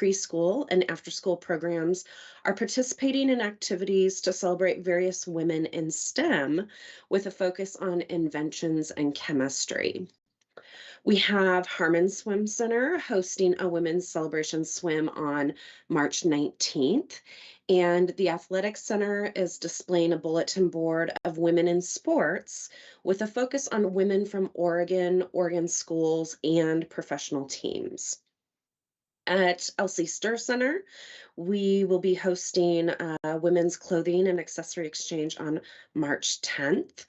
preschool and after-school programs are participating in activities to celebrate various women in STEM with a focus on inventions and chemistry. We have Harmon Swim Center hosting a women's celebration swim on March 19th. And the Athletic Center is displaying a bulletin board of women in sports with a focus on women from Oregon schools, and professional teams. At Elsie Stir Center, we will be hosting a women's clothing and accessory exchange on March 10th.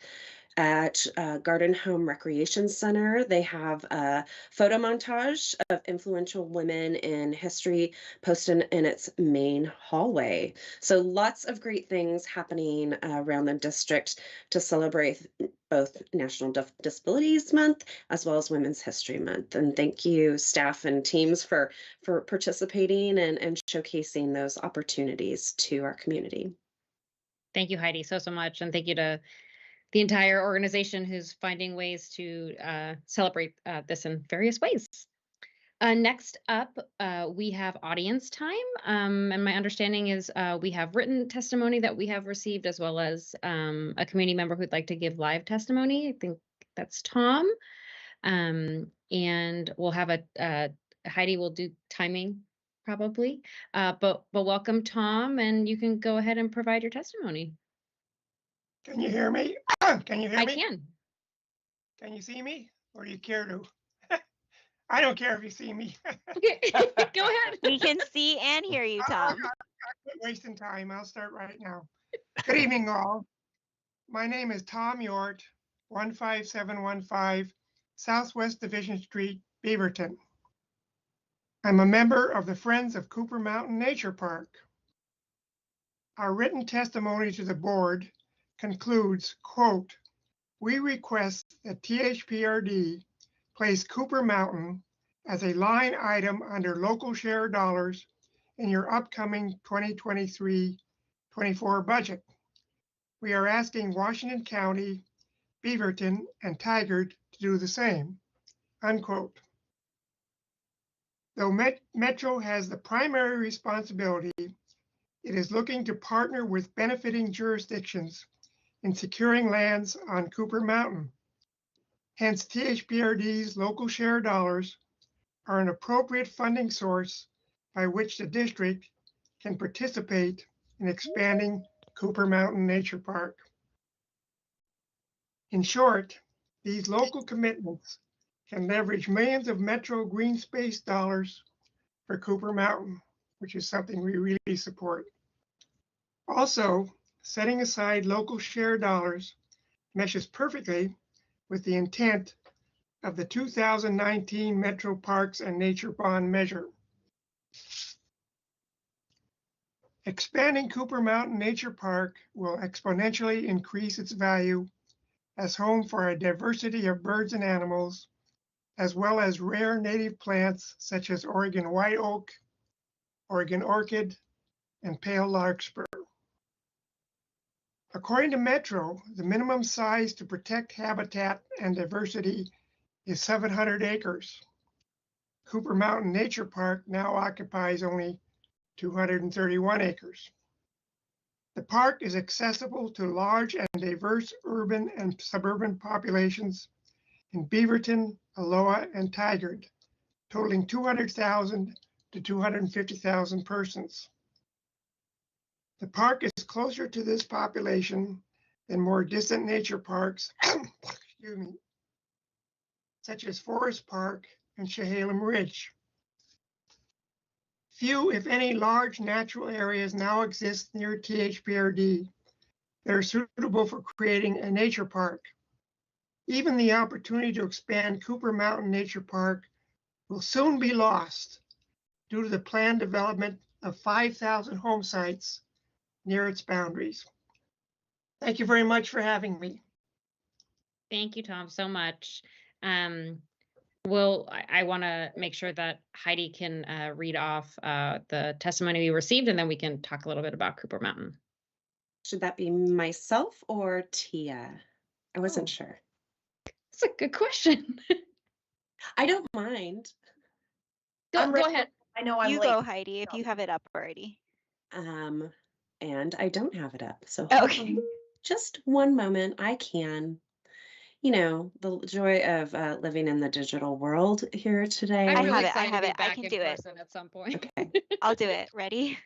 At Garden Home Recreation Center, they have a photo montage of influential women in history posted in its main hallway. So lots of great things happening around the district to celebrate both National Disabilities Month as well as Women's History Month. And thank you, staff and teams, for participating and showcasing those opportunities to our community. Thank you, Heidi, so much. And thank you to the entire organization who's finding ways to celebrate this in various ways. Next up, we have audience time. And my understanding is we have written testimony that we have received, as well as a community member who'd like to give live testimony. I think that's Tom. And we'll have Heidi will do timing probably. But welcome, Tom, and you can go ahead and provide your testimony. Can you hear me? Can you hear me? I can. Can you see me? Or do you care to? I don't care if you see me. Okay, go ahead. We can see and hear you, Tom. I'm not wasting time. I'll start right now. Good evening, all. My name is Tom Yort, 15715 Southwest Division Street, Beaverton. I'm a member of the Friends of Cooper Mountain Nature Park. Our written testimony to the board concludes, quote, "We request that THPRD place Cooper Mountain as a line item under local share dollars in your upcoming 2023-24 budget. We are asking Washington County, Beaverton, and Tigard to do the same," unquote. Though Metro has the primary responsibility, it is looking to partner with benefiting jurisdictions in securing lands on Cooper Mountain. Hence, THPRD's local share dollars are an appropriate funding source by which the district can participate in expanding Cooper Mountain Nature Park. In short, these local commitments can leverage millions of Metro green space dollars for Cooper Mountain, which is something we really support. Also, setting aside local share dollars meshes perfectly with the intent of the 2019 Metro Parks and Nature Bond measure. Expanding Cooper Mountain Nature Park will exponentially increase its value as home for a diversity of birds and animals, as well as rare native plants such as Oregon white oak, Oregon orchid, and pale larkspur. According to Metro, the minimum size to protect habitat and diversity is 700 acres. Cooper Mountain Nature Park now occupies only 231 acres. The park is accessible to large and diverse urban and suburban populations in Beaverton, Aloha, and Tigard, totaling 200,000 to 250,000 persons. The park is closer to this population than more distant nature parks, excuse me, such as Forest Park and Chehalem Ridge. Few, if any, large natural areas now exist near THPRD that are suitable for creating a nature park. Even the opportunity to expand Cooper Mountain Nature Park will soon be lost due to the planned development of 5,000 home sites near its boundaries. Thank you very much for having me. Thank you, Tom, so much. I want to make sure that Heidi can read off the testimony we received, and then we can talk a little bit about Cooper Mountain. Should that be myself or Tia? I wasn't sure. That's a good question. I don't mind. Go ahead. I know I'm You late. go, Heidi, if you have it up already. Um, and I don't have it up. So hold Okay. on just one moment. I can. The joy of living in the digital world here today. I'm I really have it. I excited have to be it. I back can in do it. person at some point. Okay. I'll do it. Ready?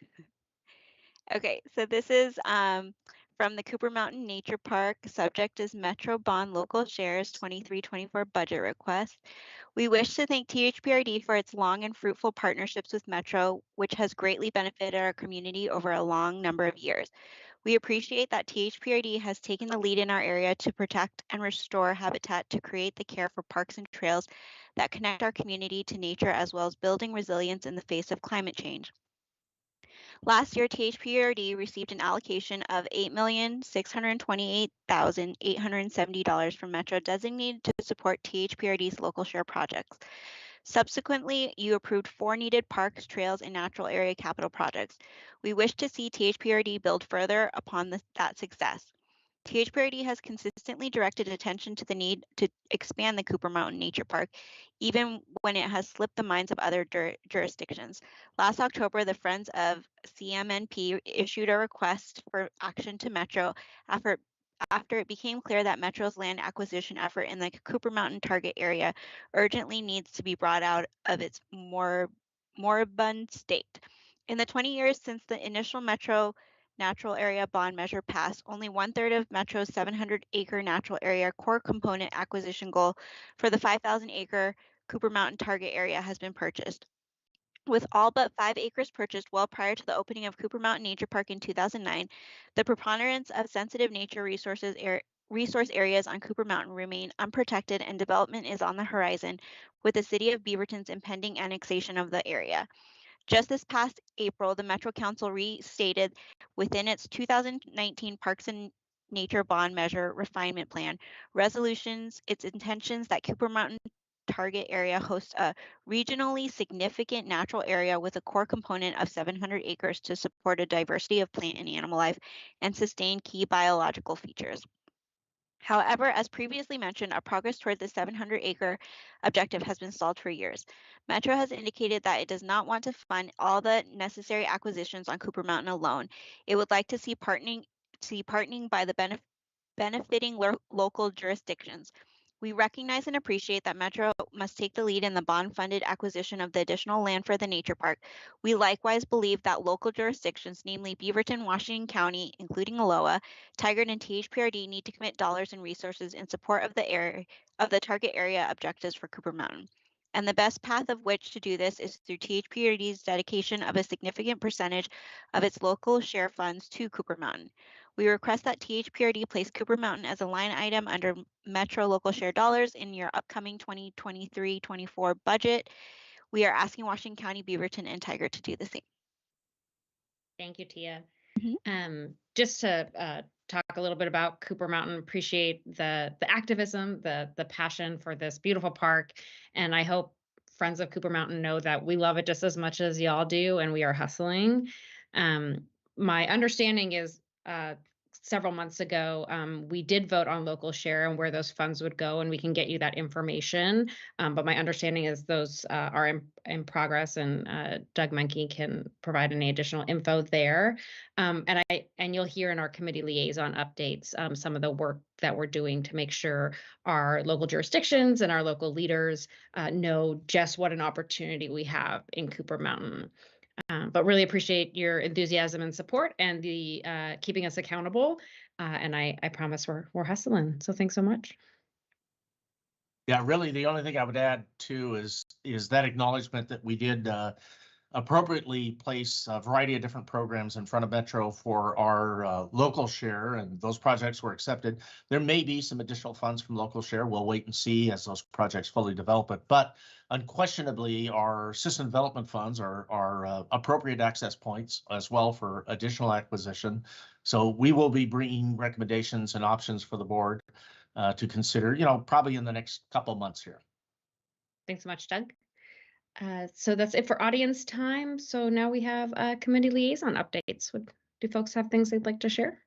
Okay, so this is from the Cooper Mountain Nature Park. Subject is Metro Bond Local Shares 23-24 budget request. We wish to thank THPRD for its long and fruitful partnerships with Metro, which has greatly benefited our community over a long number of years. We appreciate that THPRD has taken the lead in our area to protect and restore habitat to create the care for parks and trails that connect our community to nature, as well as building resilience in the face of climate change. Last year, THPRD received an allocation of $8,628,870 from Metro designated to support THPRD's local share projects. Subsequently, you approved 4 needed parks, trails, and natural area capital projects. We wish to see THPRD build further upon that success. THPRD has consistently directed attention to the need to expand the Cooper Mountain Nature Park, even when it has slipped the minds of other jurisdictions. Last October, the Friends of CMNP issued a request for action to Metro after it became clear that Metro's land acquisition effort in the Cooper Mountain target area urgently needs to be brought out of its moribund state. In the 20 years since the initial Metro natural area bond measure passed, only 1/3 of Metro's 700-acre natural area core component acquisition goal for the 5,000-acre Cooper Mountain target area has been purchased. With all but 5 acres purchased well prior to the opening of Cooper Mountain Nature Park in 2009, the preponderance of sensitive nature resource areas on Cooper Mountain remain unprotected, and development is on the horizon with the city of Beaverton's impending annexation of the area. Just this past April, the Metro Council restated within its 2019 Parks and Nature Bond Measure Refinement Plan resolutions its intentions that Cooper Mountain target area hosts a regionally significant natural area with a core component of 700 acres to support a diversity of plant and animal life and sustain key biological features. However, as previously mentioned, our progress toward the 700-acre objective has been stalled for years. Metro has indicated that it does not want to fund all the necessary acquisitions on Cooper Mountain alone. It would like to see partnering by the benefiting local jurisdictions. We recognize and appreciate that Metro must take the lead in the bond-funded acquisition of the additional land for the nature park. We likewise believe that local jurisdictions, namely Beaverton, Washington County, including Aloha, Tigard, and THPRD, need to commit dollars and resources in support of the target area objectives for Cooper Mountain. And the best path of which to do this is through THPRD's dedication of a significant percentage of its local share funds to Cooper Mountain. We request that THPRD place Cooper Mountain as a line item under Metro local share dollars in your upcoming 2023-24 budget. We are asking Washington County, Beaverton, and Tigard to do the same. Thank you, Tia. Mhm. Just to talk a little bit about Cooper Mountain, appreciate the activism, the passion for this beautiful park, and I hope Friends of Cooper Mountain know that we love it just as much as y'all do, and we are hustling. My understanding is several months ago, we did vote on local share and where those funds would go, and we can get you that information. But my understanding is those are in progress, and Doug Menke can provide any additional info there. And you'll hear in our committee liaison updates some of the work that we're doing to make sure our local jurisdictions and our local leaders know just what an opportunity we have in Cooper Mountain. But really appreciate your enthusiasm and support and the keeping us accountable. And I promise we're hustling. So thanks so much. Yeah, really, the only thing I would add too is that acknowledgement that we did appropriately place a variety of different programs in front of Metro for our local share, and those projects were accepted. There may be some additional funds from local share. We'll wait and see as those projects fully develop it. But unquestionably, our system development funds are appropriate access points as well for additional acquisition. So we will be bringing recommendations and options for the board to consider, probably in the next couple of months here. Thanks so much, Doug. So that's it for audience time. So now we have committee liaison updates. Do folks have things they'd like to share?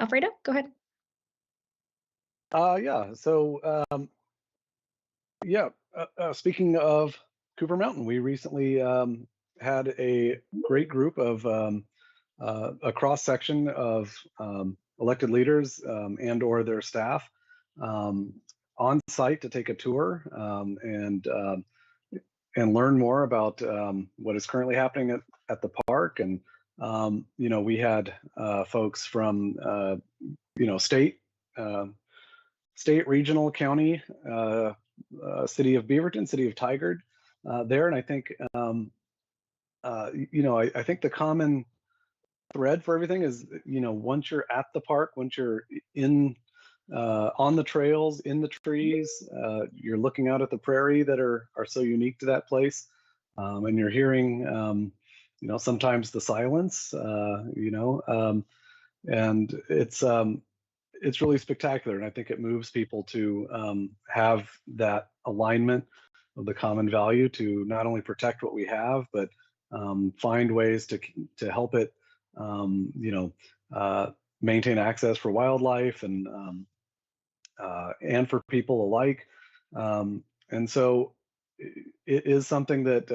Alfredo, go ahead. Yeah. So, yeah. Speaking of Cooper Mountain, we recently had a great group of a cross section of elected leaders and/or their staff um, on site to take a tour and learn more about what is currently happening at the park. And we had folks from state, regional, county, city of Beaverton, city of Tigard there. And I think, I think the common thread for everything is, once you're at the park, once you're in on the trails, in the trees, you're looking out at the prairie that are so unique to that place. And you're hearing, sometimes the silence, and it's really spectacular. And I think it moves people to have that alignment of the common value to not only protect what we have, but find ways to help it, maintain access for wildlife and for people alike. And so it is something that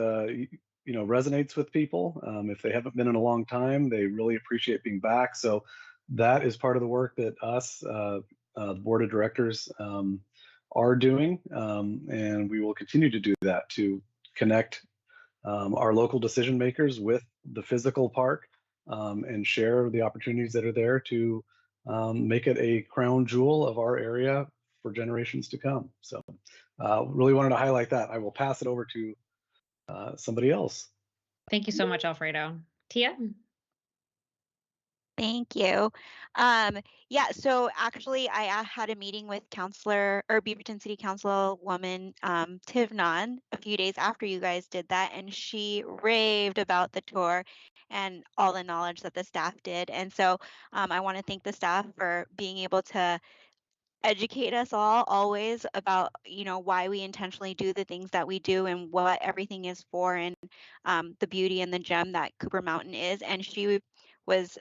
resonates with people. If they haven't been in a long time, they really appreciate being back. So that is part of the work that us, the board of directors, are doing, and we will continue to do that to connect our local decision makers with the physical park and share the opportunities that are there to make it a crown jewel of our area for generations to come. So really wanted to highlight that. I will pass it over to somebody else. Thank you so much, Alfredo. Tia? Thank you. Yeah, so actually I had a meeting with Beaverton City Councilwoman Tivnon a few days after you guys did that, and she raved about the tour and all the knowledge that the staff did. And so I want to thank the staff for being able to educate us all always about why we intentionally do the things that we do and what everything is for, and the beauty and the gem that Cooper Mountain is. And she was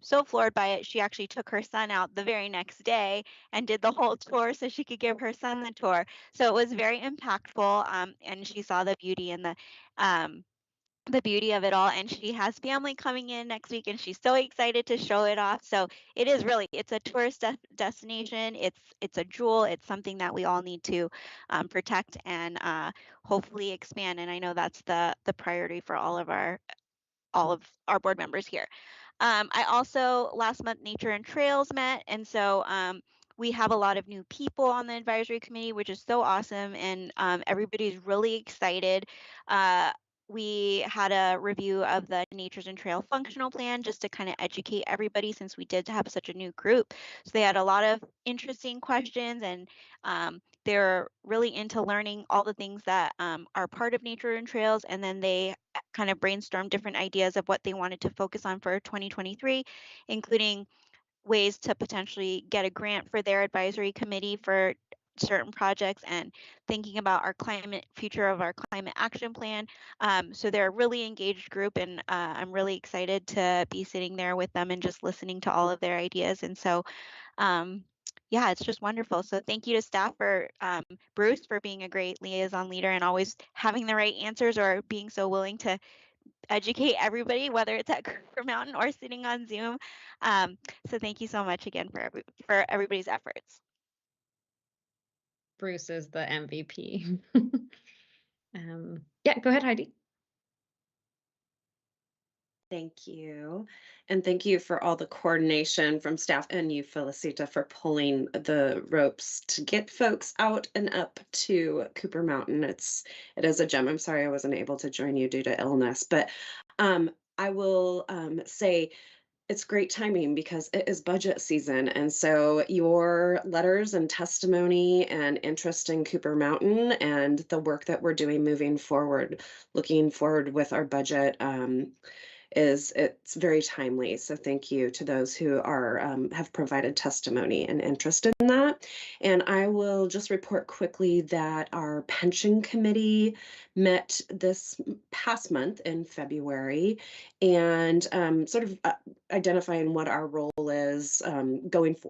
so floored by it. She actually took her son out the very next day and did the whole tour so she could give her son the tour. So it was very impactful, and she saw the beauty and the beauty of it all. And she has family coming in next week, and she's so excited to show it off. So it's a tourist destination. It's a jewel. It's something that we all need to protect and hopefully expand. And I know that's the priority for all of our board members here. I also, last month, Nature and Trails met, and so we have a lot of new people on the advisory committee, which is so awesome, and everybody's really excited. We had a review of the Natures and Trail functional plan just to kind of educate everybody, since we did have such a new group. So they had a lot of interesting questions, and they're really into learning all the things that are part of Nature and Trails, and then they kind of brainstormed different ideas of what they wanted to focus on for 2023, including ways to potentially get a grant for their advisory committee for certain projects, and thinking about future of our climate action plan. So they're a really engaged group, and I'm really excited to be sitting there with them and just listening to all of their ideas. And so yeah, it's just wonderful. So thank you to staff for Bruce for being a great liaison leader and always having the right answers, or being so willing to educate everybody, whether it's at Cooper Mountain or sitting on Zoom. So thank you so much again for everybody's efforts. Bruce is the MVP. Yeah, go ahead, Heidi. Thank you. And thank you for all the coordination from staff, and you, Felicita, for pulling the ropes to get folks out and up to Cooper Mountain. It is a gem. I'm sorry I wasn't able to join you due to illness, but I will say it's great timing because it is budget season. And so your letters and testimony and interest in Cooper Mountain and the work that we're doing moving forward, looking forward with our budget, it's very timely. So thank you to those who are have provided testimony and interest in that. And I will just report quickly that our pension committee met this past month in February, and sort of identifying what our role is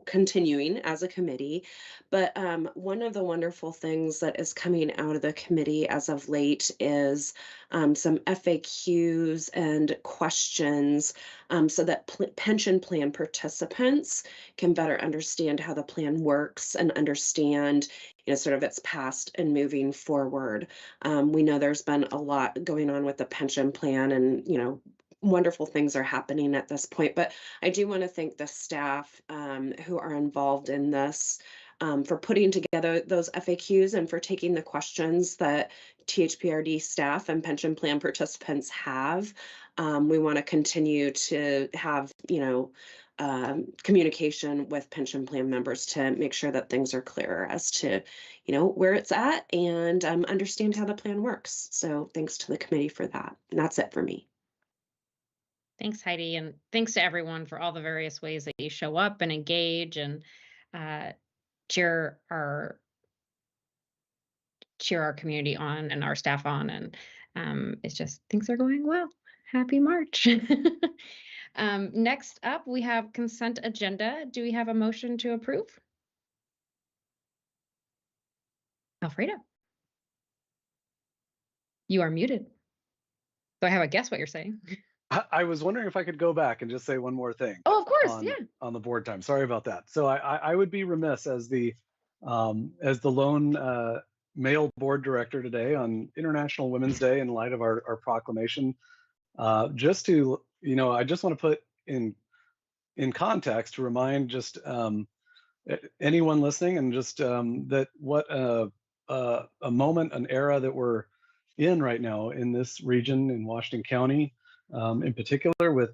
continuing as a committee. But one of the wonderful things that is coming out of the committee as of late is some FAQs and questions so that pension plan participants can better understand how the plan works and understand, sort of its past and moving forward. We know there's been a lot going on with the pension plan, and, wonderful things are happening at this point. But I do want to thank the staff who are involved in this for putting together those FAQs and for taking the questions that THPRD staff and pension plan participants have. We want to continue to have, communication with pension plan members to make sure that things are clearer as to, where it's at, and understand how the plan works. So thanks to the committee for that. And that's it for me. Thanks, Heidi, and thanks to everyone for all the various ways that you show up and engage and cheer our community on and our staff on. And it's just, things are going well. Happy March. Next up, we have consent agenda. Do we have a motion to approve? Alfredo, you are muted. So I have a guess what you're saying. I was wondering if I could go back and just say one more thing. Oh, of course, on the board time. Sorry about that. So I would be remiss as the lone male board director today on International Women's Day in light of our proclamation. Just to, I just want to put in context to remind just anyone listening, and just that what a moment, an era that we're in right now in this region in Washington County, in particular, with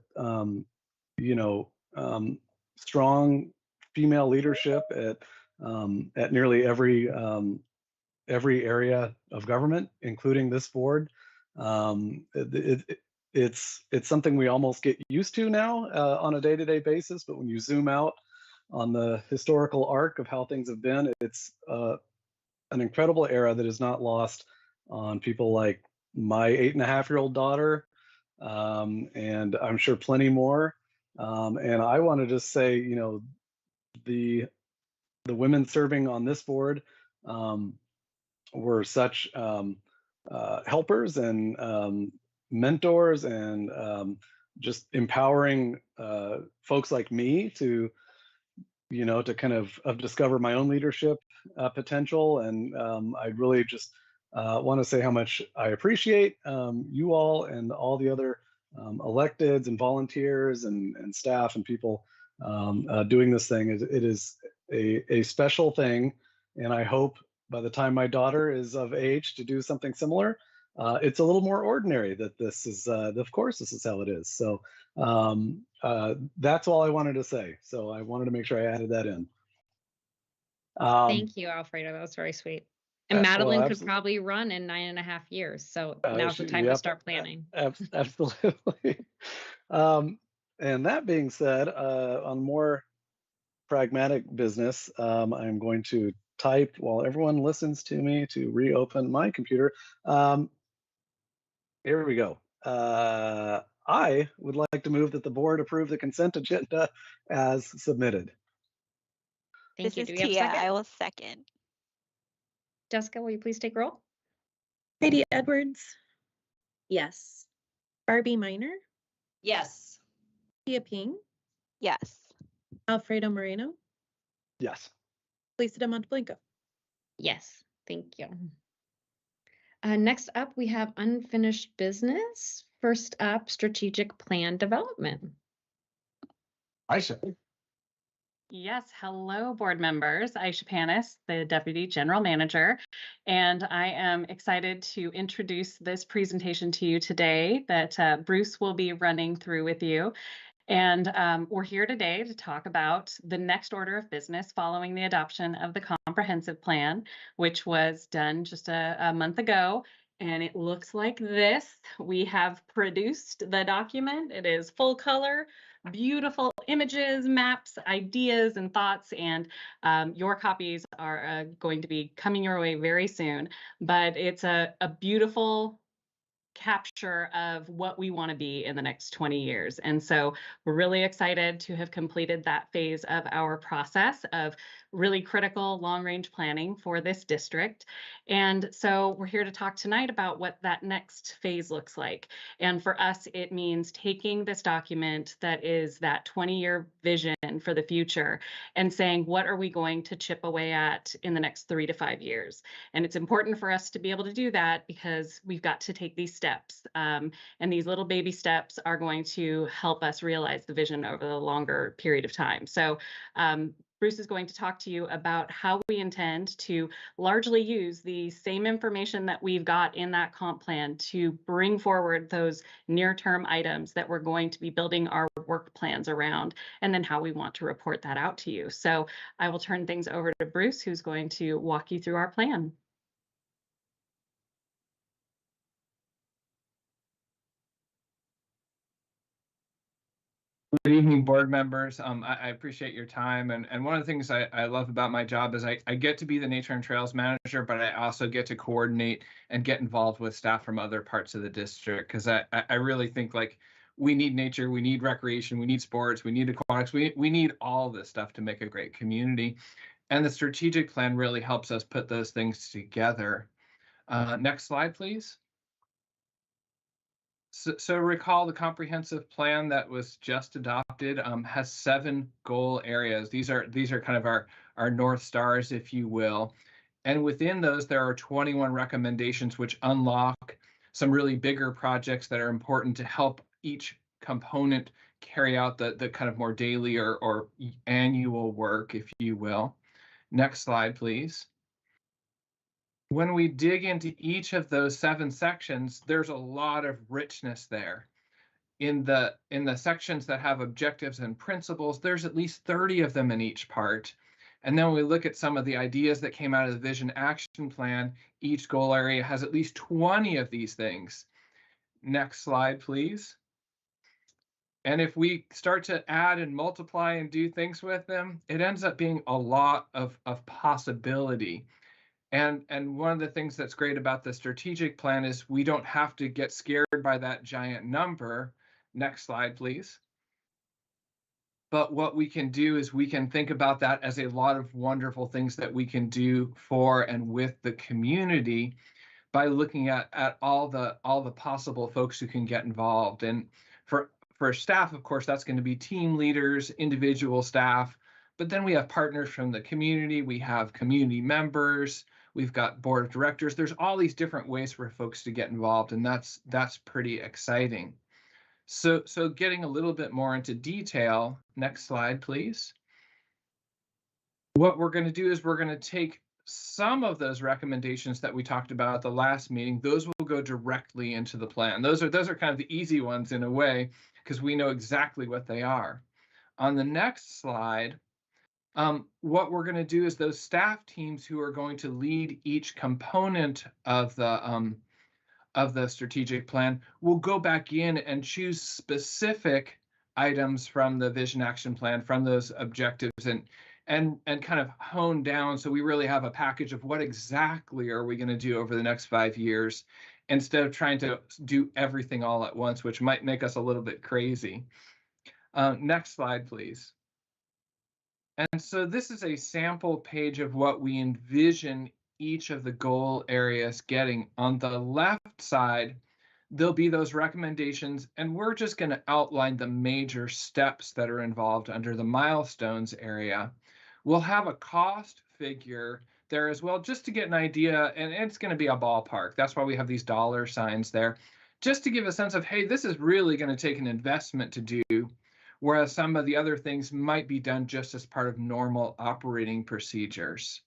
strong female leadership at nearly every area of government, including this board. It's something we almost get used to now on a day-to-day basis, but when you zoom out on the historical arc of how things have been, it's an incredible era that is not lost on people like my 8.5-year-old daughter, and I'm sure plenty more. And I want to just say, the women serving on this board were such helpers and mentors, and just empowering folks like me to kind of discover my own leadership potential. And I really just want to say how much I appreciate you all and all the other electeds and volunteers and staff and people doing this thing. It is a special thing, and I hope by the time my daughter is of age to do something similar, it's a little more ordinary that this is, of course, this is how it is. So that's all I wanted to say. So I wanted to make sure I added that in. Thank you, Alfredo. That was very sweet. And Madeline could probably run in 9.5 years. So now's the time to start planning. Absolutely. And that being said, on more pragmatic business, I'm going to type while everyone listens to me to reopen my computer. Here we go. I would like to move that the board approve the consent agenda as submitted. Thank you. This Do is we have a Tia. second? I will second. Jessica, will you please take roll? Heidi Edwards, Yes. Barbie Miner, Yes. Tia Ping, Yes. Alfredo Moreno, Yes. Lisa de Monteblanco. Yes, thank you. Next up, we have unfinished business. First up, strategic plan development. Aisha. Yes. Hello, board members. Aisha Panis, the Deputy General Manager, and I am excited to introduce this presentation to you today that Bruce will be running through with you. And we're here today to talk about the next order of business following the adoption of the comprehensive plan, which was done just a month ago. And it looks like this. We have produced the document. It is full color, beautiful images, maps, ideas, and thoughts. And your copies are going to be coming your way very soon. But it's a beautiful capture of what we want to be in the next 20 years. And so we're really excited to have completed that phase of our process of really critical long-range planning for this district. And so we're here to talk tonight about what that next phase looks like. And for us, it means taking this document that is that 20-year vision for the future and saying, what are we going to chip away at in the next 3 to 5 years? And it's important for us to be able to do that because we've got to take these steps. And these little baby steps are going to help us realize the vision over the longer period of time. So Bruce is going to talk to you about how we intend to largely use the same information that we've got in that comp plan to bring forward those near-term items that we're going to be building our work plans around, and then how we want to report that out to you. So I will turn things over to Bruce, who's going to walk you through our plan. Good evening, board members. I appreciate your time. And one of the things I love about my job is I get to be the nature and trails manager, but I also get to coordinate and get involved with staff from other parts of the district, because I really think, like, we need nature, we need recreation, we need sports, we need aquatics, we need all this stuff to make a great community. And the strategic plan really helps us put those things together. Next slide, please. So recall the comprehensive plan that was just adopted has 7 goal areas. These are kind of our North Stars, if you will. And within those, there are 21 recommendations which unlock some really bigger projects that are important to help each component carry out the kind of more daily or annual work, if you will. Next slide, please. When we dig into each of those 7 sections, there's a lot of richness there. In the sections that have objectives and principles, there's at least 30 of them in each part. And then when we look at some of the ideas that came out of the Vision Action Plan, each goal area has at least 20 of these things. Next slide, please. And if we start to add and multiply and do things with them, it ends up being a lot of possibility. And one of the things that's great about the strategic plan is we don't have to get scared by that giant number. Next slide, please. But what we can do is we can think about that as a lot of wonderful things that we can do for and with the community by looking at all the possible folks who can get involved. And for staff, of course, that's going to be team leaders, individual staff, but then we have partners from the community, we have community members, we've got board of directors. There's all these different ways for folks to get involved, and that's pretty exciting. So getting a little bit more into detail, next slide, please. What we're going to do is we're going to take some of those recommendations that we talked about at the last meeting. Those will go directly into the plan. Those are kind of the easy ones in a way, because we know exactly what they are. On the next slide, what we're going to do is those staff teams who are going to lead each component of the strategic plan will go back in and choose specific items from the Vision Action Plan, from those objectives, and kind of hone down, so we really have a package of what exactly are we going to do over the next 5 years, instead of trying to do everything all at once, which might make us a little bit crazy. Next slide, please. And so this is a sample page of what we envision each of the goal areas getting. On the left side, there'll be those recommendations, and we're just going to outline the major steps that are involved under the milestones area. We'll have a cost figure there as well, just to get an idea, and it's going to be a ballpark. That's why we have these dollar signs there, just to give a sense of, hey, this is really going to take an investment to do, whereas some of the other things might be done just as part of normal operating procedures.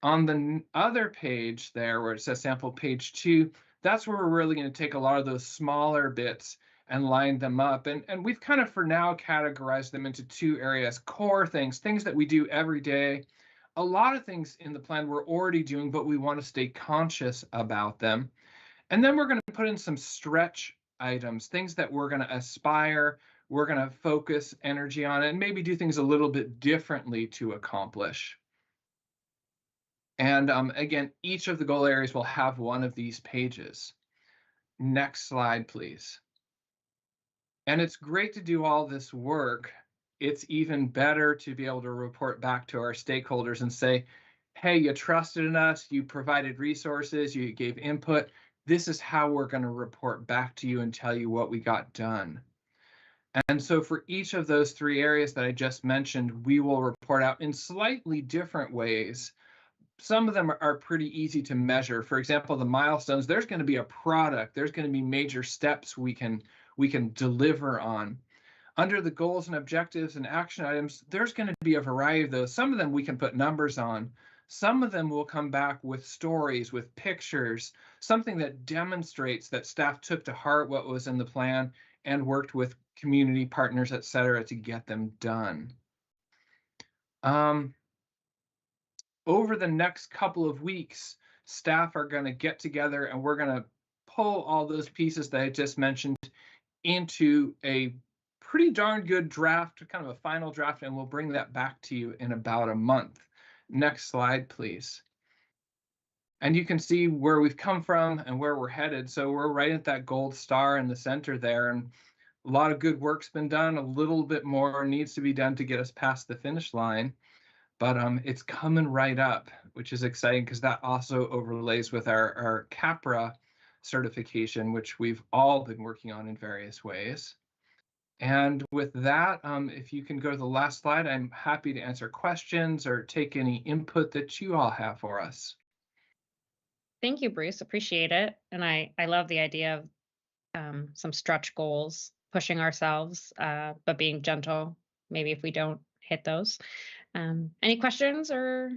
On the other page there, where it says sample page 2, that's where we're really going to take a lot of those smaller bits and line them up. And we've kind of for now categorized them into 2 areas: core things that we do every day. A lot of things in the plan we're already doing, but we want to stay conscious about them. And then we're going to put in some stretch items, things that we're going to aspire, we're going to focus energy on, and maybe do things a little bit differently to accomplish. And again, each of the goal areas will have one of these pages. Next slide, please. And it's great to do all this work. It's even better to be able to report back to our stakeholders and say, hey, you trusted in us, you provided resources, you gave input. This is how we're going to report back to you and tell you what we got done. And so for each of those 3 areas that I just mentioned, we will report out in slightly different ways. Some of them are pretty easy to measure. For example, the milestones, there's going to be a product, there's going to be major steps we can deliver on. Under the goals and objectives and action items, there's going to be a variety of those. Some of them we can put numbers on. Some of them will come back with stories, with pictures, something that demonstrates that staff took to heart what was in the plan and worked with community partners, et cetera, to get them done. Over the next couple of weeks, staff are going to get together and we're going to pull all those pieces that I just mentioned into a pretty darn good draft, kind of a final draft, and we'll bring that back to you in about a month. Next slide, please. And you can see where we've come from and where we're headed. So we're right at that gold star in the center there, and a lot of good work's been done. A little bit more needs to be done to get us past the finish line. But it's coming right up, which is exciting because that also overlays with our CAPRA certification, which we've all been working on in various ways. And with that, if you can go to the last slide, I'm happy to answer questions or take any input that you all have for us. Thank you, Bruce. Appreciate it. And I love the idea of some stretch goals, pushing ourselves, but being gentle, maybe if we don't hit those. Any questions or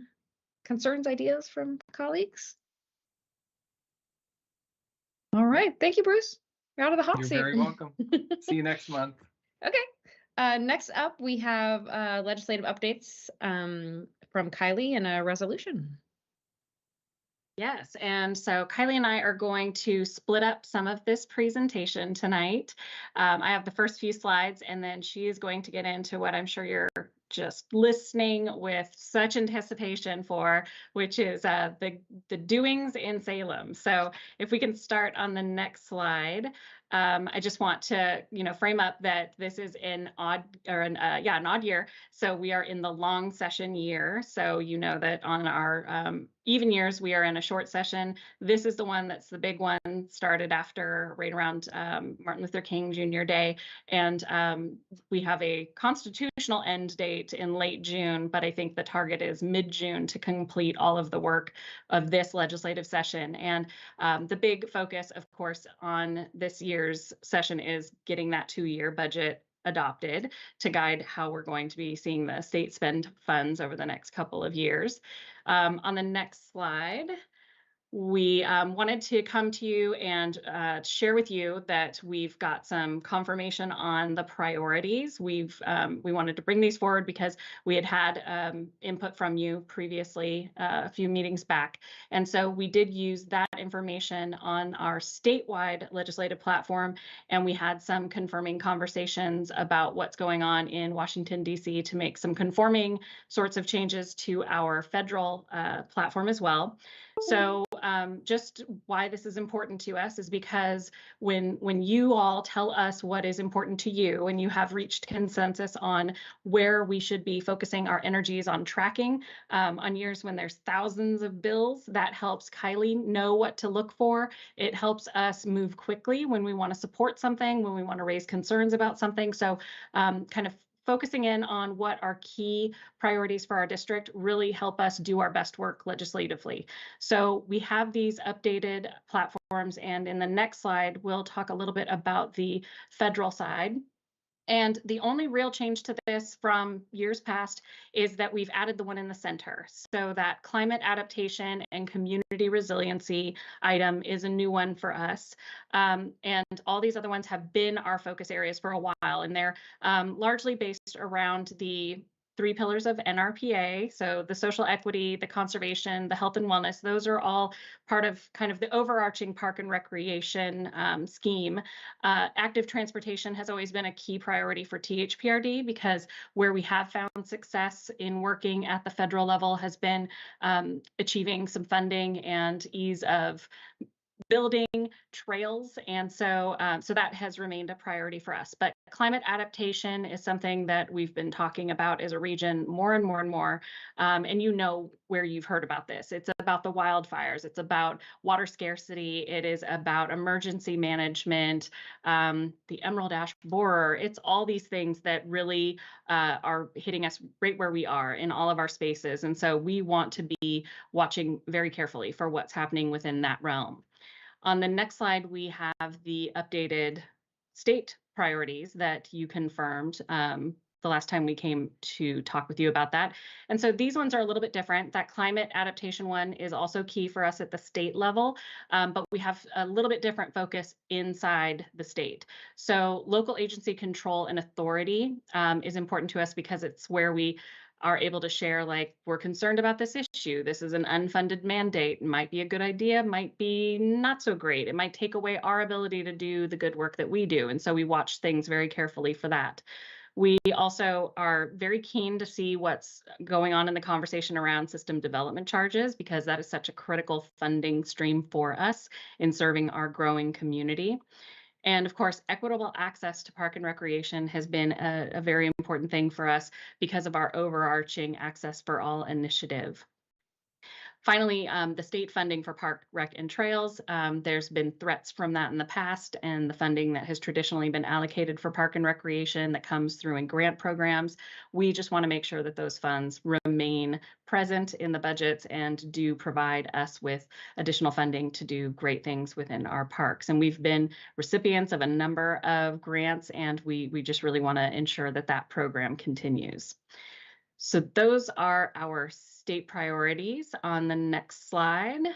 concerns, ideas from colleagues? All right. Thank you, Bruce. You're out of the hot seat. You're very welcome. See you next month. Okay. Next up, we have legislative updates from Kylie and a resolution. Yes, and so Kylie and I are going to split up some of this presentation tonight. I have the first few slides, and then she is going to get into what I'm sure you're just listening with such anticipation for, which is the doings in Salem. So if we can start on the next slide. I just want to, frame up that this is an odd year. So we are in the long session year. So you know that on our even years, we are in a short session. This is the one that's the big one, started after right around Martin Luther King Jr. Day. And we have a constitutional end date in late June, but I think the target is mid-June to complete all of the work of this legislative session. And the big focus, of course, on this year's session is getting that 2-year budget adopted to guide how we're going to be seeing the state spend funds over the next couple of years. On the next slide, we wanted to come to you and share with you that we've got some confirmation on the priorities. We wanted to bring these forward because we had input from you previously a few meetings back. And so we did use that information on our statewide legislative platform, and we had some confirming conversations about what's going on in Washington, D.C. to make some conforming sorts of changes to our federal platform as well. So just why this is important to us is because when you all tell us what is important to you and you have reached consensus on where we should be focusing our energies on tracking on years when there's thousands of bills, that helps Kylie know what to look for. It helps us move quickly when we want to support something, when we want to raise concerns about something. So kind of focusing in on what our key priorities for our district really help us do our best work legislatively. So we have these updated platforms, and in the next slide, we'll talk a little bit about the federal side. And the only real change to this from years past is that we've added the one in the center. So that climate adaptation and community resiliency item is a new one for us. And all these other ones have been our focus areas for a while, and they're largely based around the 3 pillars of NRPA. So the social equity, the conservation, the health and wellness, those are all part of kind of the overarching park and recreation scheme. Active transportation has always been a key priority for THPRD because where we have found success in working at the federal level has been achieving some funding and ease of building trails, and so that has remained a priority for us. But climate adaptation is something that we've been talking about as a region more and more and more. And you know where you've heard about this. It's about the wildfires. It's about water scarcity. It is about emergency management, the emerald ash borer. It's all these things that really are hitting us right where we are in all of our spaces. And so we want to be watching very carefully for what's happening within that realm. On the next slide, we have the updated state priorities that you confirmed the last time we came to talk with you about that. And so these ones are a little bit different. That climate adaptation one is also key for us at the state level, but we have a little bit different focus inside the state. So local agency control and authority is important to us because it's where we are able to share, like, we're concerned about this issue. This is an unfunded mandate. It might be a good idea, might be not so great. It might take away our ability to do the good work that we do. And so we watch things very carefully for that. We also are very keen to see what's going on in the conversation around system development charges, because that is such a critical funding stream for us in serving our growing community. And of course, equitable access to park and recreation has been a very important thing for us because of our overarching Access for All initiative. Finally, the state funding for park, rec, and trails. There's been threats from that in the past, and the funding that has traditionally been allocated for park and recreation that comes through in grant programs. We just want to make sure that those funds remain present in the budgets and do provide us with additional funding to do great things within our parks. And we've been recipients of a number of grants, and we just really want to ensure that that program continues. So those are our state priorities. On the next slide,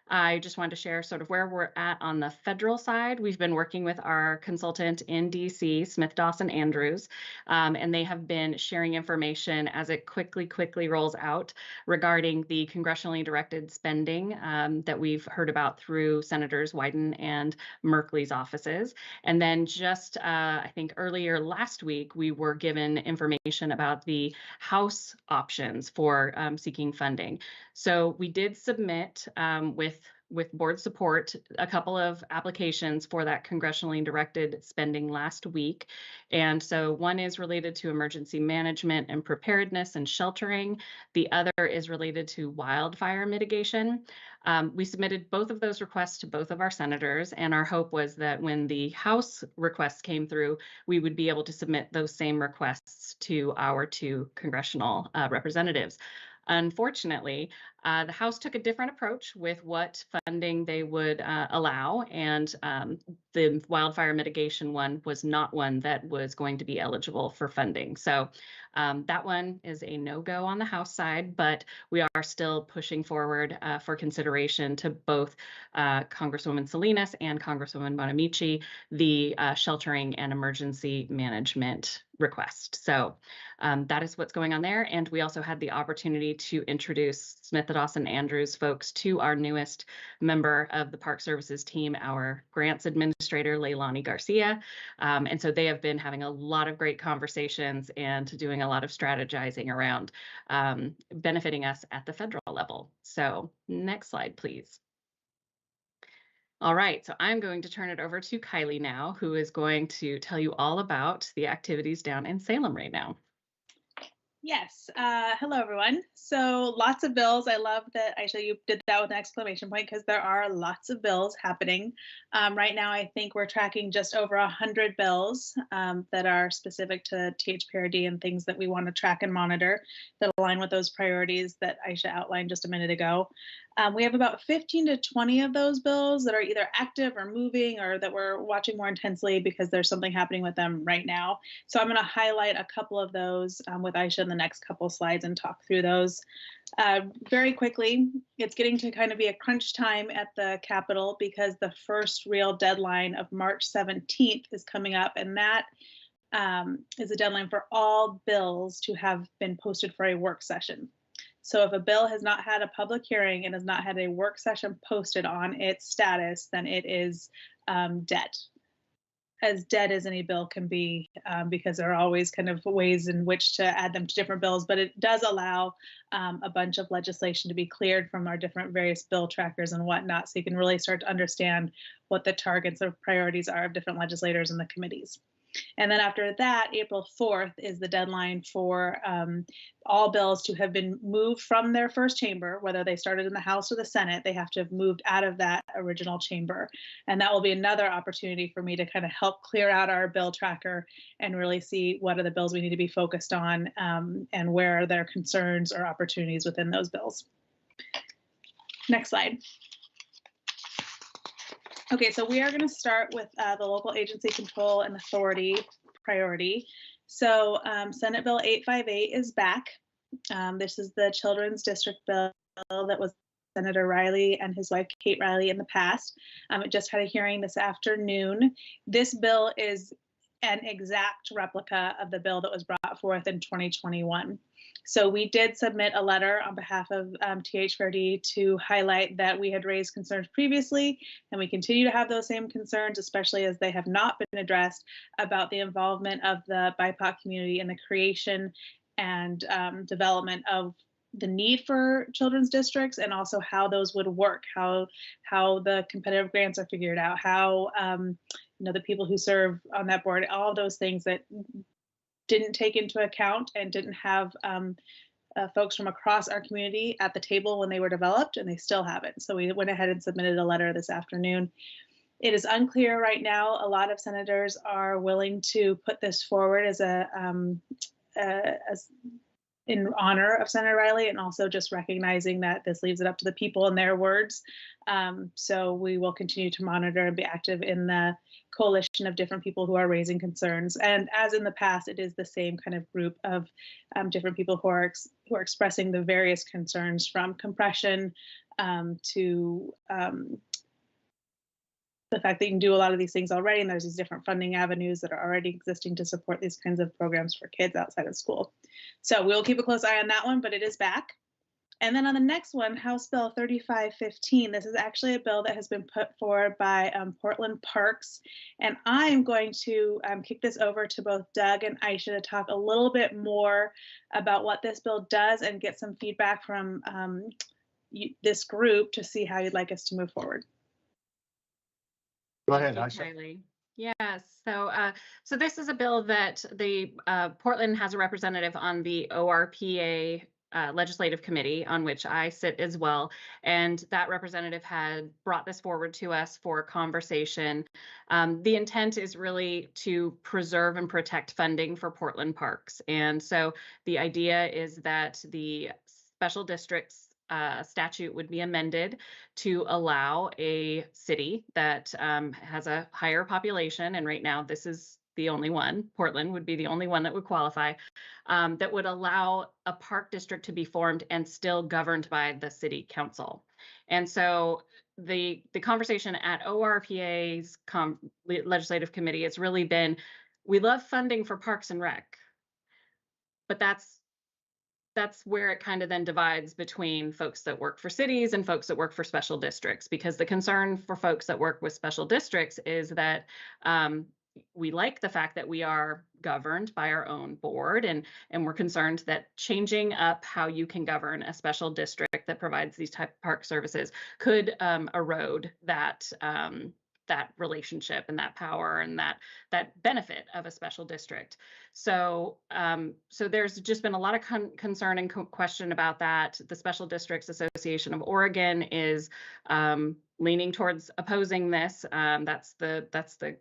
I just wanted to share sort of where we're at on the federal side. We've been working with our consultant in DC, Smith Dawson Andrews, and they have been sharing information as it quickly rolls out regarding the congressionally directed spending that we've heard about through Senators Wyden and Merkley's offices. And then just, I think earlier last week, we were given information about the House options for seeking funding. So we did submit with board support a couple of applications for that congressionally directed spending last week. And so one is related to emergency management and preparedness and sheltering. The other is related to wildfire mitigation. We submitted both of those requests to both of our senators, and our hope was that when the House requests came through, we would be able to submit those same requests to our two congressional representatives. Unfortunately, the House took a different approach with what funding they would allow, and the wildfire mitigation one was not one that was going to be eligible for funding. So that one is a no-go on the House side, but we are still pushing forward for consideration to both Congresswoman Salinas and Congresswoman Bonamici, the sheltering and emergency management request. So that is what's going on there. And we also had the opportunity to introduce Smith Dawson Andrews folks to our newest member of the Park Services team, our grants administrator, Leilani Garcia. And so they have been having a lot of great conversations and doing a lot of strategizing around benefiting us at the federal level. So next slide, please. All right, so I'm going to turn it over to Kylie now, who is going to tell you all about the activities down in Salem right now. Yes. Hello, everyone. So lots of bills. I love that, Aisha, you did that with an exclamation point, because there are lots of bills happening. Right now, I think we're tracking just over 100 bills that are specific to THPRD and things that we want to track and monitor that align with those priorities that Aisha outlined just a minute ago. We have about 15 to 20 of those bills that are either active or moving, or that we're watching more intensely because there's something happening with them right now. So I'm going to highlight a couple of those with Aisha in the next couple slides and talk through those. Very quickly, it's getting to kind of be a crunch time at the Capitol, because the first real deadline of March 17th is coming up, and that is a deadline for all bills to have been posted for a work session. So if a bill has not had a public hearing and has not had a work session posted on its status, then it is dead. dead as any bill can be, because there are always kind of ways in which to add them to different bills, but it does allow a bunch of legislation to be cleared from our different various bill trackers and whatnot, so you can really start to understand what the targets or priorities are of different legislators and the committees. And then after that, April 4th is the deadline for all bills to have been moved from their first chamber, whether they started in the House or the Senate. They have to have moved out of that original chamber. And that will be another opportunity for me to kind of help clear out our bill tracker and really see what are the bills we need to be focused on, and where are there concerns or opportunities within those bills. Next slide. Okay, so we are going to start with the local agency control and authority priority. So Senate Bill 858 is back. This is the children's district bill that was Senator Riley and his wife Kate Riley in the past. It just had a hearing this afternoon. This bill is an exact replica of the bill that was brought forth in 2021. So we did submit a letter on behalf of THPRD to highlight that we had raised concerns previously, and we continue to have those same concerns, especially as they have not been addressed, about the involvement of the BIPOC community in the creation and development of the need for children's districts, and also how those would work, how the competitive grants are figured out, how the people who serve on that board, all of those things that didn't take into account and didn't have folks from across our community at the table when they were developed, and they still haven't. So we went ahead and submitted a letter this afternoon. It is unclear right now. A lot of senators are willing to put this forward as in honor of Senator Riley, and also just recognizing that this leaves it up to the people and their words. So we will continue to monitor and be active in the coalition of different people who are raising concerns. And as in the past, it is the same kind of group of different people who are expressing the various concerns, from compression to the fact that you can do a lot of these things already, and there's these different funding avenues that are already existing to support these kinds of programs for kids outside of school. So we'll keep a close eye on that one, but it is back. And then on the next one, House Bill 3515, this is actually a bill that has been put forward by Portland Parks. And I'm going to kick this over to both Doug and Aisha to talk a little bit more about what this bill does and get some feedback from this group to see how you'd like us to move forward. Go ahead, Thank you, Aisha. Kylie. Yes, so this is a bill that the Portland has a representative on the ORPA legislative committee, on which I sit as well, and that representative had brought this forward to us for conversation. The intent is really to preserve and protect funding for Portland parks, and so the idea is that the special districts statute would be amended to allow a city that has a higher population, and right now this is the only one, Portland would be the only one that would qualify, that would allow a park district to be formed and still governed by the city council. And so the conversation at ORPA's legislative committee has really been, we love funding for Parks and Rec, but that's where it kind of then divides between folks that work for cities and folks that work for special districts, because the concern for folks that work with special districts is that we like the fact that we are governed by our own board, and we're concerned that changing up how you can govern a special district that provides these type of park services could erode that that relationship and that power and that benefit of a special district. So so there's just been a lot of concern and question about that. The Special Districts Association of Oregon is leaning towards opposing this. That's the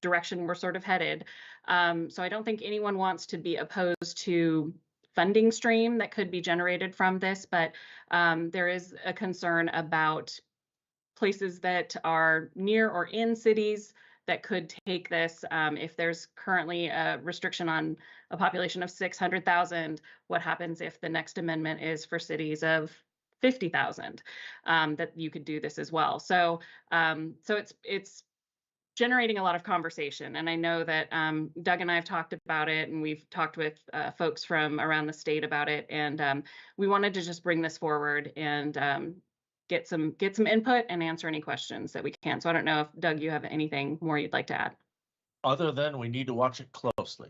direction we're sort of headed. So I don't think anyone wants to be opposed to funding stream that could be generated from this, but there is a concern about places that are near or in cities that could take this. If there's currently a restriction on a population of 600,000, what happens if the next amendment is for cities of 50,000, that you could do this as well. So so it's generating a lot of conversation. And I know that Doug and I have talked about it, and we've talked with folks from around the state about it. And we wanted to just bring this forward and get some input and answer any questions that we can. So I don't know if, Doug, you have anything more you'd like to add. other than we need to watch it closely.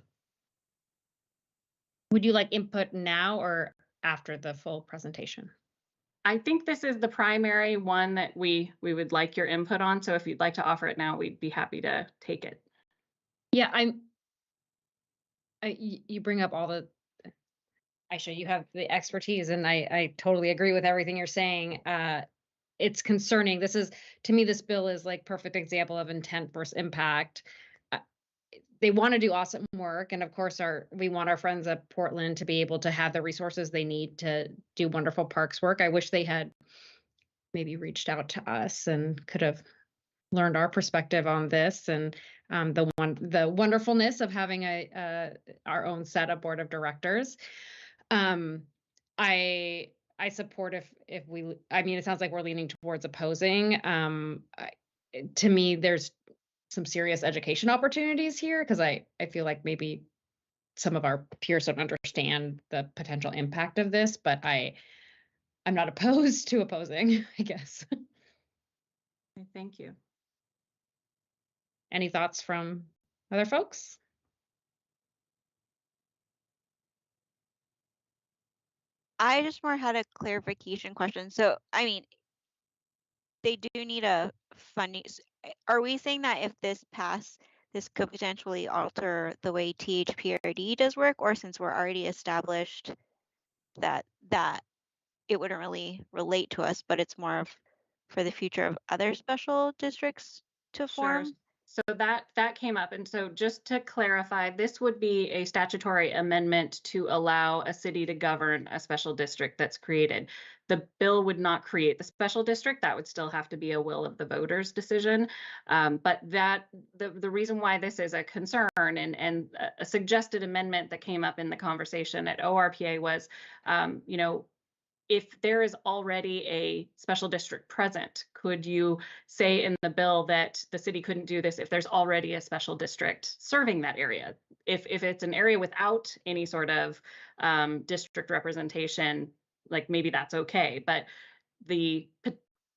Would you like input now or after the full presentation? I think this is the primary one that we would like your input on. So if you'd like to offer it now, we'd be happy to take it. Yeah, you bring up all the, Aisha, you have the expertise, and I totally agree with everything you're saying. It's concerning. To me, this bill is like perfect example of intent versus impact. They want to do awesome work, and of course we want our friends at Portland to be able to have the resources they need to do wonderful parks work. I wish they had maybe reached out to us and could have learned our perspective on this, and the wonderfulness of having our own set of board of directors. I support if we, I mean, it sounds like we're leaning towards opposing. To me, there's some serious education opportunities here, because I feel like maybe some of our peers don't understand the potential impact of this, but I'm not opposed to opposing, I guess. Thank you. Any thoughts from other folks? I just more had a clarification question. So, I mean, they do need a funding. Are we saying that if this passed, this could potentially alter the way THPRD does work, or since we're already established that it wouldn't really relate to us, but it's more of for the future of other special districts to Sure. form? So that came up. And so just to clarify, this would be a statutory amendment to allow a city to govern a special district that's created. The bill would not create the special district. That would still have to be a will of the voters decision. But the reason why this is a concern and a suggested amendment that came up in the conversation at ORPA was, if there is already a special district present, could you say in the bill that the city couldn't do this if there's already a special district serving that area? If it's an area without any sort of district representation, like maybe that's okay, but the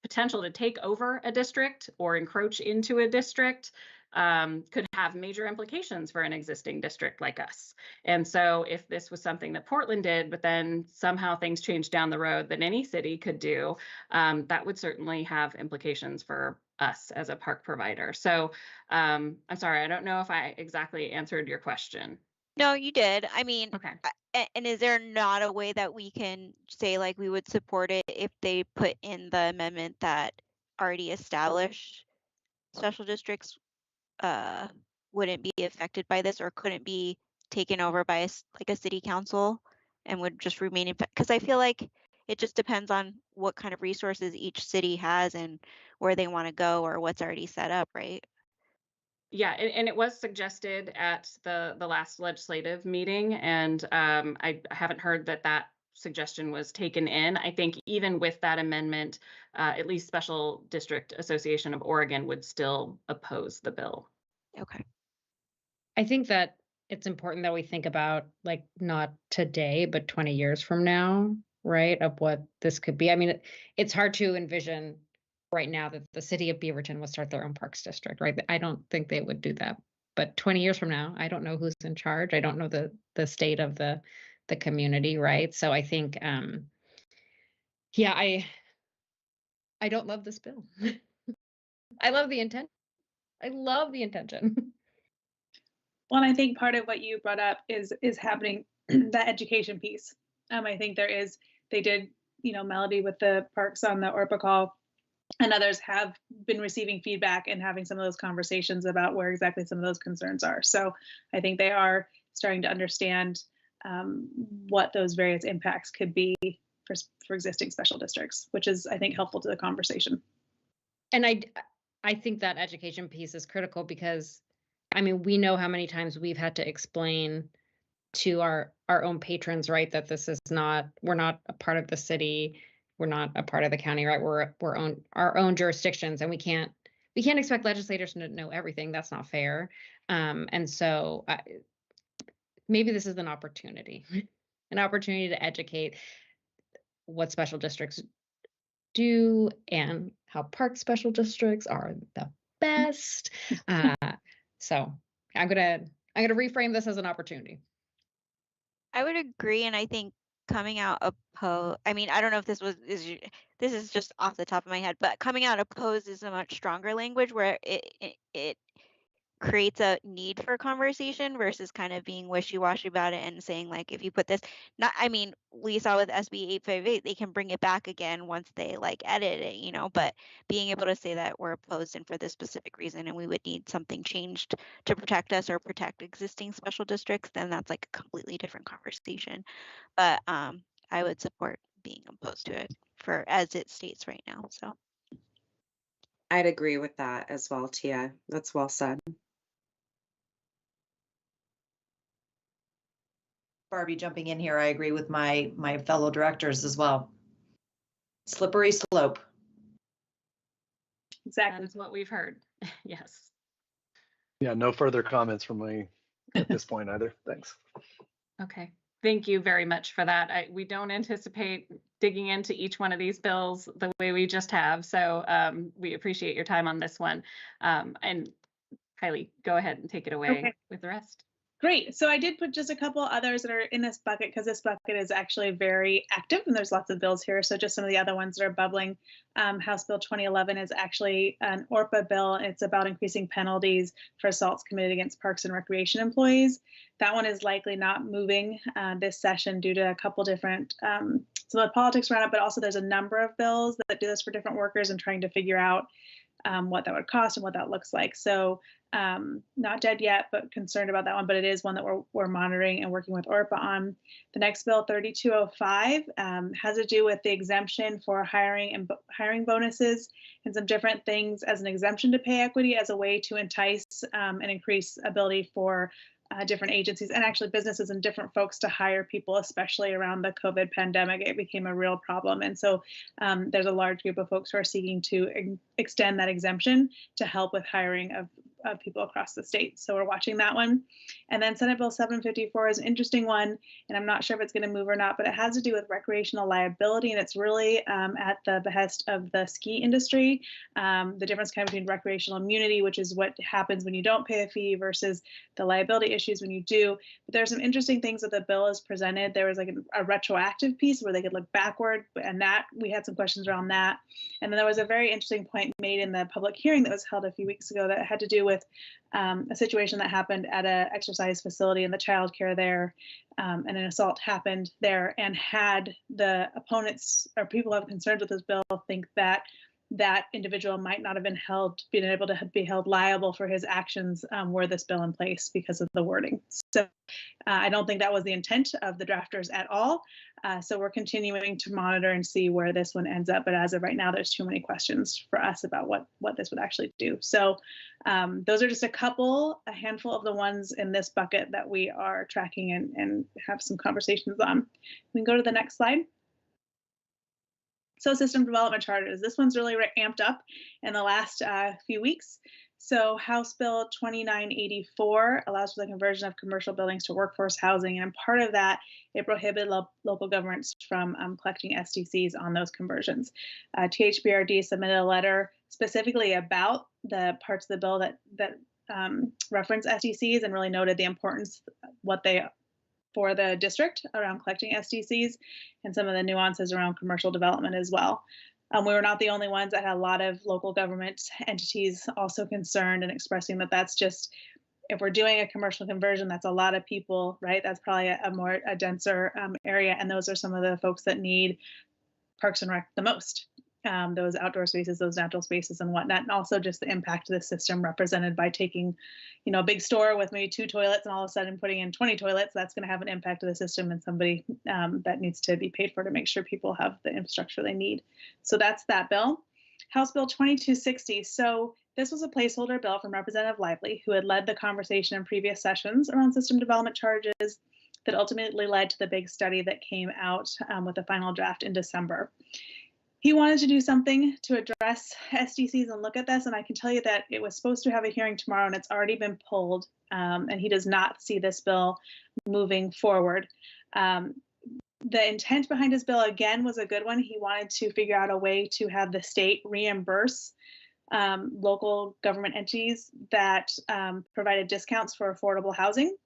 potential to take over a district or encroach into a district could have major implications for an existing district like us. And so if this was something that Portland did, but then somehow things changed down the road that any city could do, that would certainly have implications for us as a park provider. So I'm sorry, I don't know if I exactly answered your question. No, you did. I mean, Okay. And is there not a way that we can say like we would support it if they put in the amendment that already established special districts wouldn't be affected by this or couldn't be taken over by like a city council and would just remain in? Because I feel like it just depends on what kind of resources each city has and where they want to go or what's already set up, right? Yeah, and it was suggested at the last legislative meeting, and I haven't heard that suggestion was taken in. I think even with that amendment, at least Special District Association of Oregon would still oppose the bill. Okay. I think that it's important that we think about, like, not today, but 20 years from now, right, of what this could be. I mean, it's hard to envision right now that the city of Beaverton would start their own parks district, right? I don't think they would do that. But 20 years from now, I don't know who's in charge. I don't know the state of the community, right? So I think, yeah, I don't love this bill. I love the intent. I love the intention. Well, I think part of what you brought up is happening, that education piece. I think they did, Melody with the parks on the ORPA call, and others have been receiving feedback and having some of those conversations about where exactly some of those concerns are. So I think they are starting to understand what those various impacts could be for existing special districts, which is, I think, helpful to the conversation. And I think that education piece is critical because, I mean, we know how many times we've had to explain to our own patrons, right, that this is we're not a part of the city, we're not a part of the county, right? We're our own jurisdictions, and we can't expect legislators to know everything. That's not fair. And so maybe this is an opportunity to educate what special districts do and how park special districts are the best. So I'm gonna reframe this as an opportunity. I would agree, and I think coming out opposed. I mean, I don't know if this is just off the top of my head, but coming out opposed is a much stronger language where it creates a need for conversation versus kind of being wishy-washy about it and saying like, if you put this, not, I mean, we saw with SB 858, they can bring it back again once they like edit it, you know, but being able to say that we're opposed and for this specific reason and we would need something changed to protect us or protect existing special districts, then that's like a completely different conversation. But I would support being opposed to it for as it states right now. So I'd agree with that as well, Tia. That's well said. Barbie, jumping in here, I agree with my fellow directors as well. Slippery slope. Exactly. That is what we've heard. Yes. Yeah, no further comments from me at this point either. Thanks. Okay. Thank you very much for that. We don't anticipate digging into each one of these bills the way we just have. So we appreciate your time on this one. And Kylie, go ahead and take it away with the rest. Great. So I did put just a couple others that are in this bucket because this bucket is actually very active and there's lots of bills here. So just some of the other ones that are bubbling. House Bill 2011 is actually an ORPA bill. It's about increasing penalties for assaults committed against parks and recreation employees. That one is likely not moving this session due to a couple different some of the politics around it, but also there's a number of bills that do this for different workers and trying to figure out what that would cost and what that looks like. So not dead yet, but concerned about that one. But it is one that we're monitoring and working with ORPA on. The next bill, 3205, has to do with the exemption for hiring and hiring bonuses and some different things as an exemption to pay equity as a way to entice and increase ability for different agencies and actually businesses and different folks to hire people, especially around the COVID pandemic. It became a real problem. And so there's a large group of folks who are seeking to extend that exemption to help with hiring of people across the state. So we're watching that one. And then Senate Bill 754 is an interesting one, and I'm not sure if it's going to move or not, but it has to do with recreational liability, and it's really at the behest of the ski industry. The difference kind of between recreational immunity, which is what happens when you don't pay a fee, versus the liability issues when you do. But there's some interesting things that the bill has presented. There was like a retroactive piece where they could look backward, and that we had some questions around that. And then there was a very interesting point made in the public hearing that was held a few weeks ago that had to do with a situation that happened at an exercise facility and the childcare there, and an assault happened there. And had the opponents or people who have concerns with this bill think that that individual might not have been able to be held liable for his actions were this bill in place because of the wording. So I don't think that was the intent of the drafters at all. So we're continuing to monitor and see where this one ends up. But as of right now, there's too many questions for us about what this would actually do. So those are just a handful of the ones in this bucket that we are tracking and have some conversations on. We can go to the next slide. So system development charters. This one's really amped up in the last few weeks. So House Bill 2984 allows for the conversion of commercial buildings to workforce housing. And part of that, it prohibited local governments from collecting SDCs on those conversions. THPRD submitted a letter specifically about the parts of the bill that reference SDCs and really noted the importance, what they for the district around collecting SDCs and some of the nuances around commercial development as well. We were not the only ones. that had a lot of local government entities also concerned and expressing that that's just, if we're doing a commercial conversion, that's a lot of people, right? That's probably a denser area. And those are some of the folks that need Parks and Rec the most. Those outdoor spaces, those natural spaces and whatnot, and also just the impact of the system represented by taking, a big store with maybe 2 toilets and all of a sudden putting in 20 toilets. That's going to have an impact to the system and somebody that needs to be paid for to make sure people have the infrastructure they need. So that's that bill. House Bill 2260. So this was a placeholder bill from Representative Lively, who had led the conversation in previous sessions around system development charges that ultimately led to the big study that came out with the final draft in December. He wanted to do something to address SDCs and look at this, and I can tell you that it was supposed to have a hearing tomorrow, and it's already been pulled, and he does not see this bill moving forward. The intent behind his bill, again, was a good one. He wanted to figure out a way to have the state reimburse local government entities that provided discounts for affordable housing.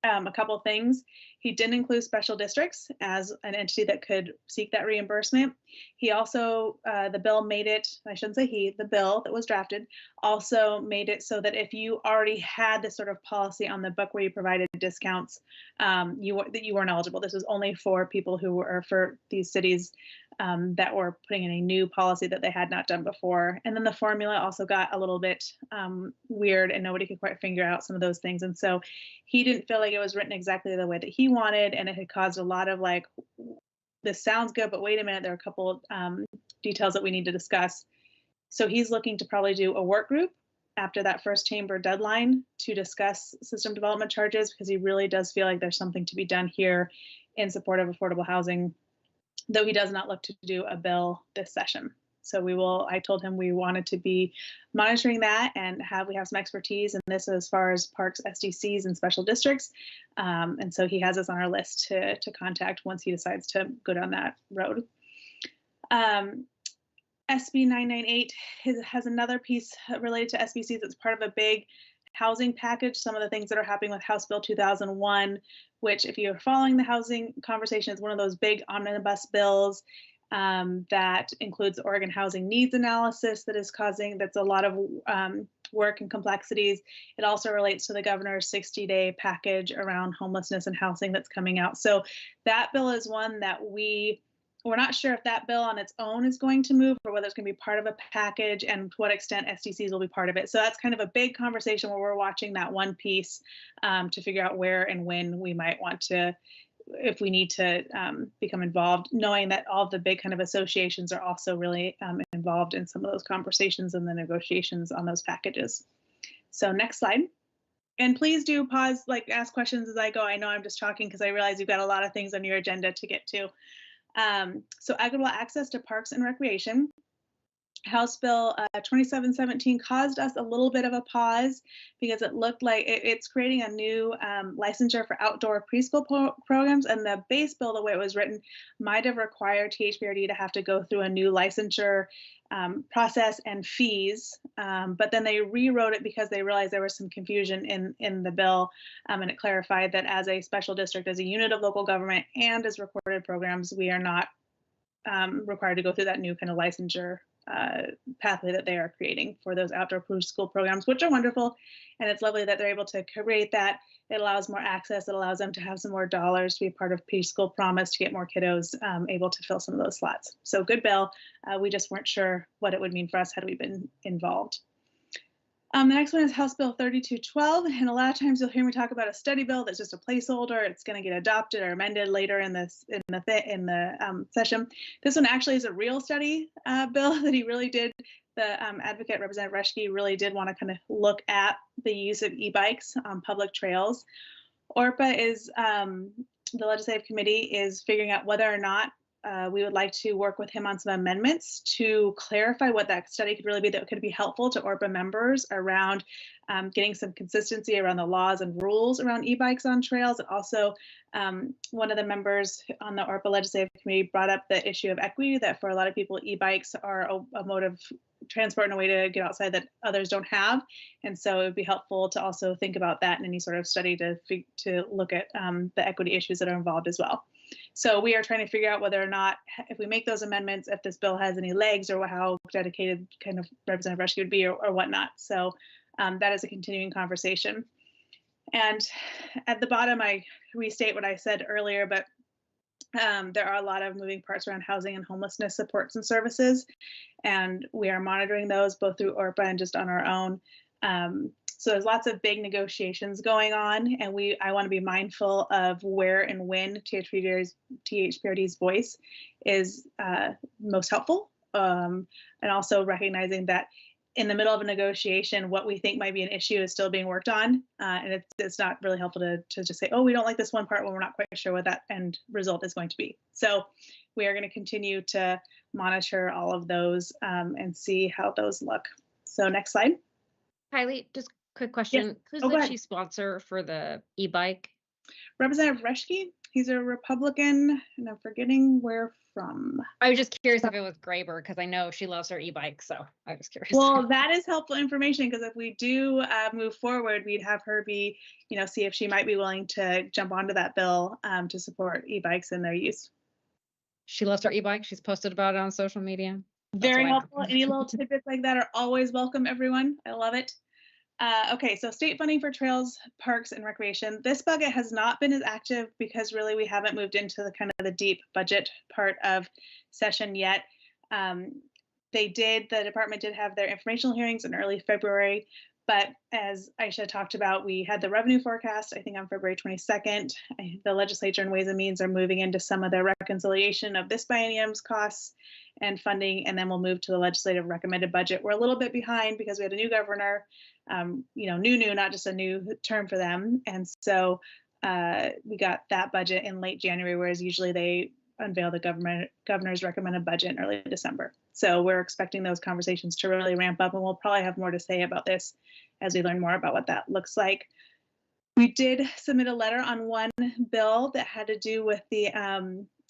A couple things. He didn't include special districts as an entity that could seek that reimbursement. He also, the bill made it, I shouldn't say he, the bill that was drafted also made it so that if you already had this sort of policy on the book where you provided discounts, that you weren't eligible. This was only for people who were, for these cities that were putting in a new policy that they had not done before. And then the formula also got a little bit weird and nobody could quite figure out some of those things. And so he didn't feel like it was written exactly the way that he wanted. And it had caused a lot of like, this sounds good, but wait a minute, there are a couple details that we need to discuss. So he's looking to probably do a work group after that first chamber deadline to discuss system development charges, because he really does feel like there's something to be done here in support of affordable housing, though he does not look to do a bill this session. So I told him we wanted to be monitoring that and we have some expertise in this as far as parks, SDCs, and special districts. And so he has us on our list to contact once he decides to go down that road. SB 998 has another piece related to SBCs that's part of a big housing package. Some of the things that are happening with House Bill 2001, which if you're following the housing conversation, is one of those big omnibus bills that includes the Oregon housing needs analysis that's a lot of work and complexities. It also relates to the governor's 60-day package around homelessness and housing that's coming out. So that bill is one that we're not sure if that bill on its own is going to move or whether it's going to be part of a package and to what extent SDCs will be part of it. So that's kind of a big conversation where we're watching that one piece to figure out where and when we might want to, if we need to become involved, knowing that all of the big kind of associations are also really involved in some of those conversations and the negotiations on those packages. So next slide. And please do pause, like ask questions as I go. I know I'm just talking because I realize you've got a lot of things on your agenda to get to. So equitable access to parks and recreation. House Bill 2717 caused us a little bit of a pause because it looked like it's creating a new licensure for outdoor preschool programs, and the base bill, the way it was written, might have required THPRD to have to go through a new licensure process and fees, but then they rewrote it because they realized there was some confusion in the bill, and it clarified that as a special district, as a unit of local government, and as recorded programs, we are not required to go through that new kind of licensure pathway that they are creating for those outdoor preschool programs, which are wonderful. And it's lovely that they're able to create that. It allows more access. It allows them to have some more dollars to be part of Preschool Promise to get more kiddos able to fill some of those slots. So good bill. We just weren't sure what it would mean for us had we been involved. The next one is House Bill 3212, and a lot of times you'll hear me talk about a study bill that's just a placeholder. It's going to get adopted or amended later in the session. This one actually is a real study bill that he really did. The advocate, Representative Reschke, really did want to kind of look at the use of e-bikes on public trails. ORPA is, the legislative committee is figuring out whether or not we would like to work with him on some amendments to clarify what that study could really be that could be helpful to ORPA members around getting some consistency around the laws and rules around e-bikes on trails. And also, one of the members on the ORPA legislative committee brought up the issue of equity, that for a lot of people, e-bikes are a mode of transport and a way to get outside that others don't have. And so it would be helpful to also think about that in any sort of study to look at the equity issues that are involved as well. So we are trying to figure out whether or not, if we make those amendments, if this bill has any legs or how dedicated kind of Representative Reschke would be or whatnot. So that is a continuing conversation. And at the bottom, I restate what I said earlier, but there are a lot of moving parts around housing and homelessness supports and services, and we are monitoring those both through ORPA and just on our own. So there's lots of big negotiations going on, and I want to be mindful of where and when THPRD's voice is most helpful, and also recognizing that in the middle of a negotiation, what we think might be an issue is still being worked on, and it's not really helpful to just say, oh, we don't like this one part when we're not quite sure what that end result is going to be. So we are going to continue to monitor all of those and see how those look. So next slide. Kylie, just quick question. Yes. Who's the chief sponsor for the e-bike? Representative Reschke. He's a Republican, and I'm forgetting where from. I was just curious if it was Graber because I know she loves her e-bike, so I was curious. Well, that is helpful information because if we do move forward, we'd have her be, see if she might be willing to jump onto that bill to support e-bikes and their use. She loves her e-bike. She's posted about it on social media. Very helpful. Any little tidbits like that are always welcome, everyone. I love it. Okay, so state funding for trails, parks, and recreation. This bucket has not been as active because really we haven't moved into the kind of the deep budget part of session yet. The department did have their informational hearings in early February, but as Aisha talked about, we had the revenue forecast, I think on February 22nd. The legislature and Ways and Means are moving into some of their reconciliation of this biennium's costs and funding, and then we'll move to the legislative recommended budget. We're a little bit behind because we had a new governor, new, not just a new term for them. And so we got that budget in late January, whereas usually they unveil the governor's recommended budget in early December. So we're expecting those conversations to really ramp up, and we'll probably have more to say about this as we learn more about what that looks like. We did submit a letter on one bill that had to do with the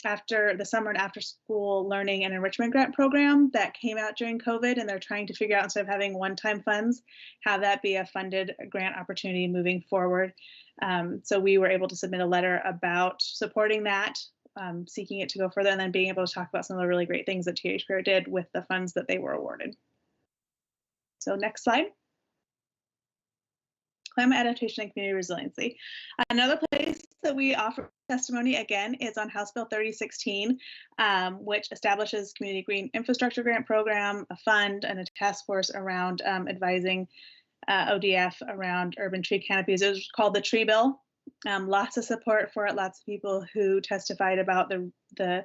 after the summer and after school learning and enrichment grant program that came out during COVID, and they're trying to figure out, instead of having one-time funds, have that be a funded grant opportunity moving forward. So we were able to submit a letter about supporting that, seeking it to go further, and then being able to talk about some of the really great things that THPRD did with the funds that they were awarded. So next slide. Climate adaptation and community resiliency. Another place that we offer testimony again is on House Bill 3016, which establishes Community Green Infrastructure Grant Program, a fund, and a task force around advising ODF around urban tree canopies. It was called the Tree Bill. Lots of support for it, lots of people who testified about the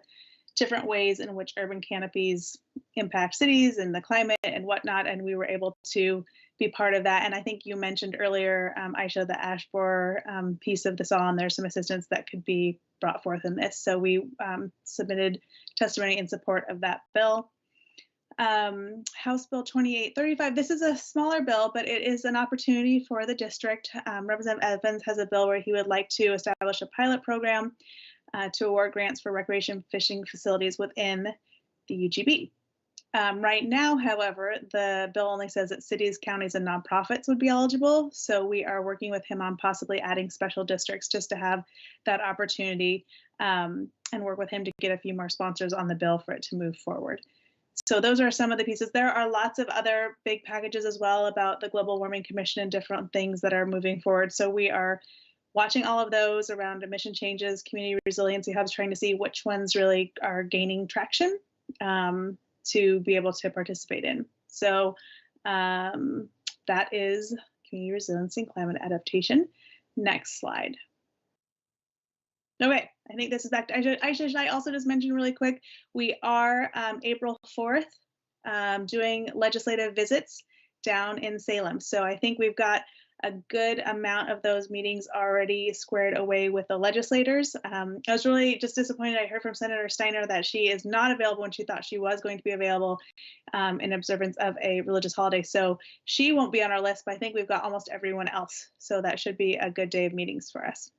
different ways in which urban canopies impact cities and the climate and whatnot, and we were able to be part of that. And I think you mentioned earlier, Aisha, the ash borer piece of the saw, and there's some assistance that could be brought forth in this. So we submitted testimony in support of that bill. House Bill 2835, this is a smaller bill, but it is an opportunity for the district. Representative Evans has a bill where he would like to establish a pilot program to award grants for recreation fishing facilities within the UGB. Right now, however, the bill only says that cities, counties, and nonprofits would be eligible. So we are working with him on possibly adding special districts just to have that opportunity, and work with him to get a few more sponsors on the bill for it to move forward. So those are some of the pieces. There are lots of other big packages as well about the Global Warming Commission and different things that are moving forward. So we are watching all of those around emission changes, community resiliency hubs, trying to see which ones really are gaining traction to be able to participate in. So that is community resiliency and climate adaptation. Next slide. Okay, I think this is back to Aisha. Should I also just mention really quick, we are April 4th doing legislative visits down in Salem. So I think we've got a good amount of those meetings already squared away with the legislators. I was really just disappointed. I heard from Senator Steiner that she is not available when she thought she was going to be available in observance of a religious holiday. So she won't be on our list, but I think we've got almost everyone else. So that should be a good day of meetings for us.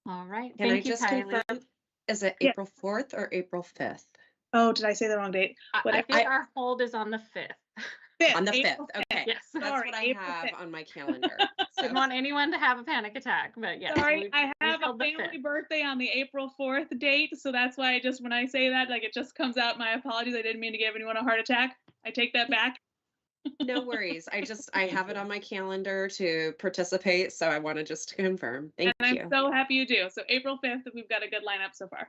All right. Can I Thank you, just Kylie. confirm, is it April 4th or April 5th? Oh, did I say the wrong date? I think our hold is on the 5th. On the 5th, April okay. Yes. That's Sorry, what I April have 5th. on my calendar. Didn't want anyone to have a panic attack, but yes. Sorry, I have a held the family 5th. birthday on the April 4th date, so that's why when I say that, like, it just comes out. My apologies. I didn't mean to give anyone a heart attack. I take that back. No worries. I have it on my calendar to participate, so I want to just confirm. Thank And you. I'm so happy you do. So April 5th, we've got a good lineup so far.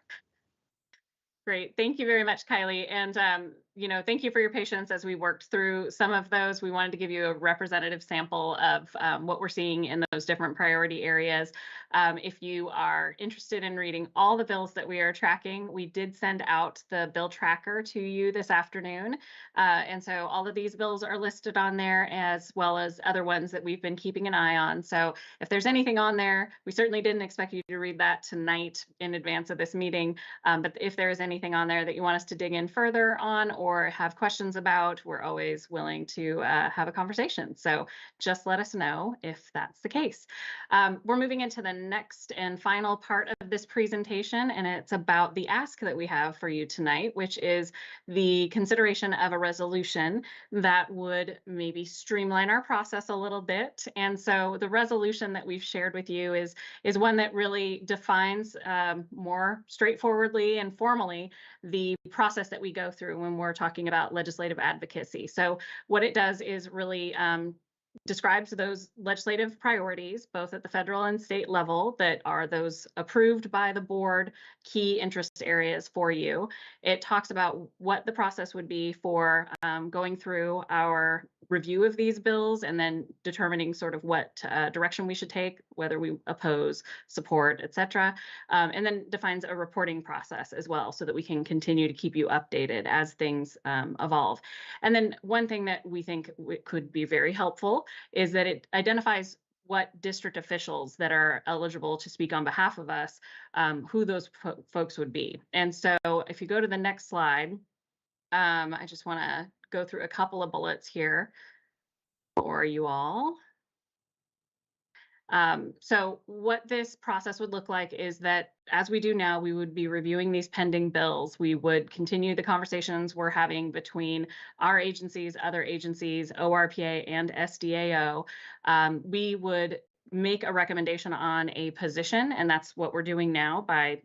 Great. Thank you very much, Kylie. And, thank you for your patience as we worked through some of those. We wanted to give you a representative sample of what we're seeing in those different priority areas. If you are interested in reading all the bills that we are tracking, we did send out the bill tracker to you this afternoon. And so all of these bills are listed on there, as well as other ones that we've been keeping an eye on. So if there's anything on there, we certainly didn't expect you to read that tonight in advance of this meeting. But if there is anything on there that you want us to dig in further on, or have questions about, we're always willing to have a conversation. So just let us know if that's the case. We're moving into the next and final part of this presentation, and it's about the ask that we have for you tonight, which is the consideration of a resolution that would maybe streamline our process a little bit. And so the resolution that we've shared with you is one that really defines more straightforwardly and formally the process that we go through when we're talking about legislative advocacy. So what it does is really describes those legislative priorities, both at the federal and state level, that are those approved by the board, key interest areas for you. It talks about what the process would be for going through our review of these bills and then determining sort of what direction we should take, whether we oppose, support, etc. And then defines a reporting process as well, so that we can continue to keep you updated as things evolve. And then one thing that we think could be very helpful is that it identifies what district officials that are eligible to speak on behalf of us, who those folks would be. And so if you go to the next slide, I just want to go through a couple of bullets here for you all. So what this process would look like is that, as we do now, we would be reviewing these pending bills. We would continue the conversations we're having between our agencies, other agencies, ORPA and SDAO. We would make a recommendation on a position, and that's what we're doing now by,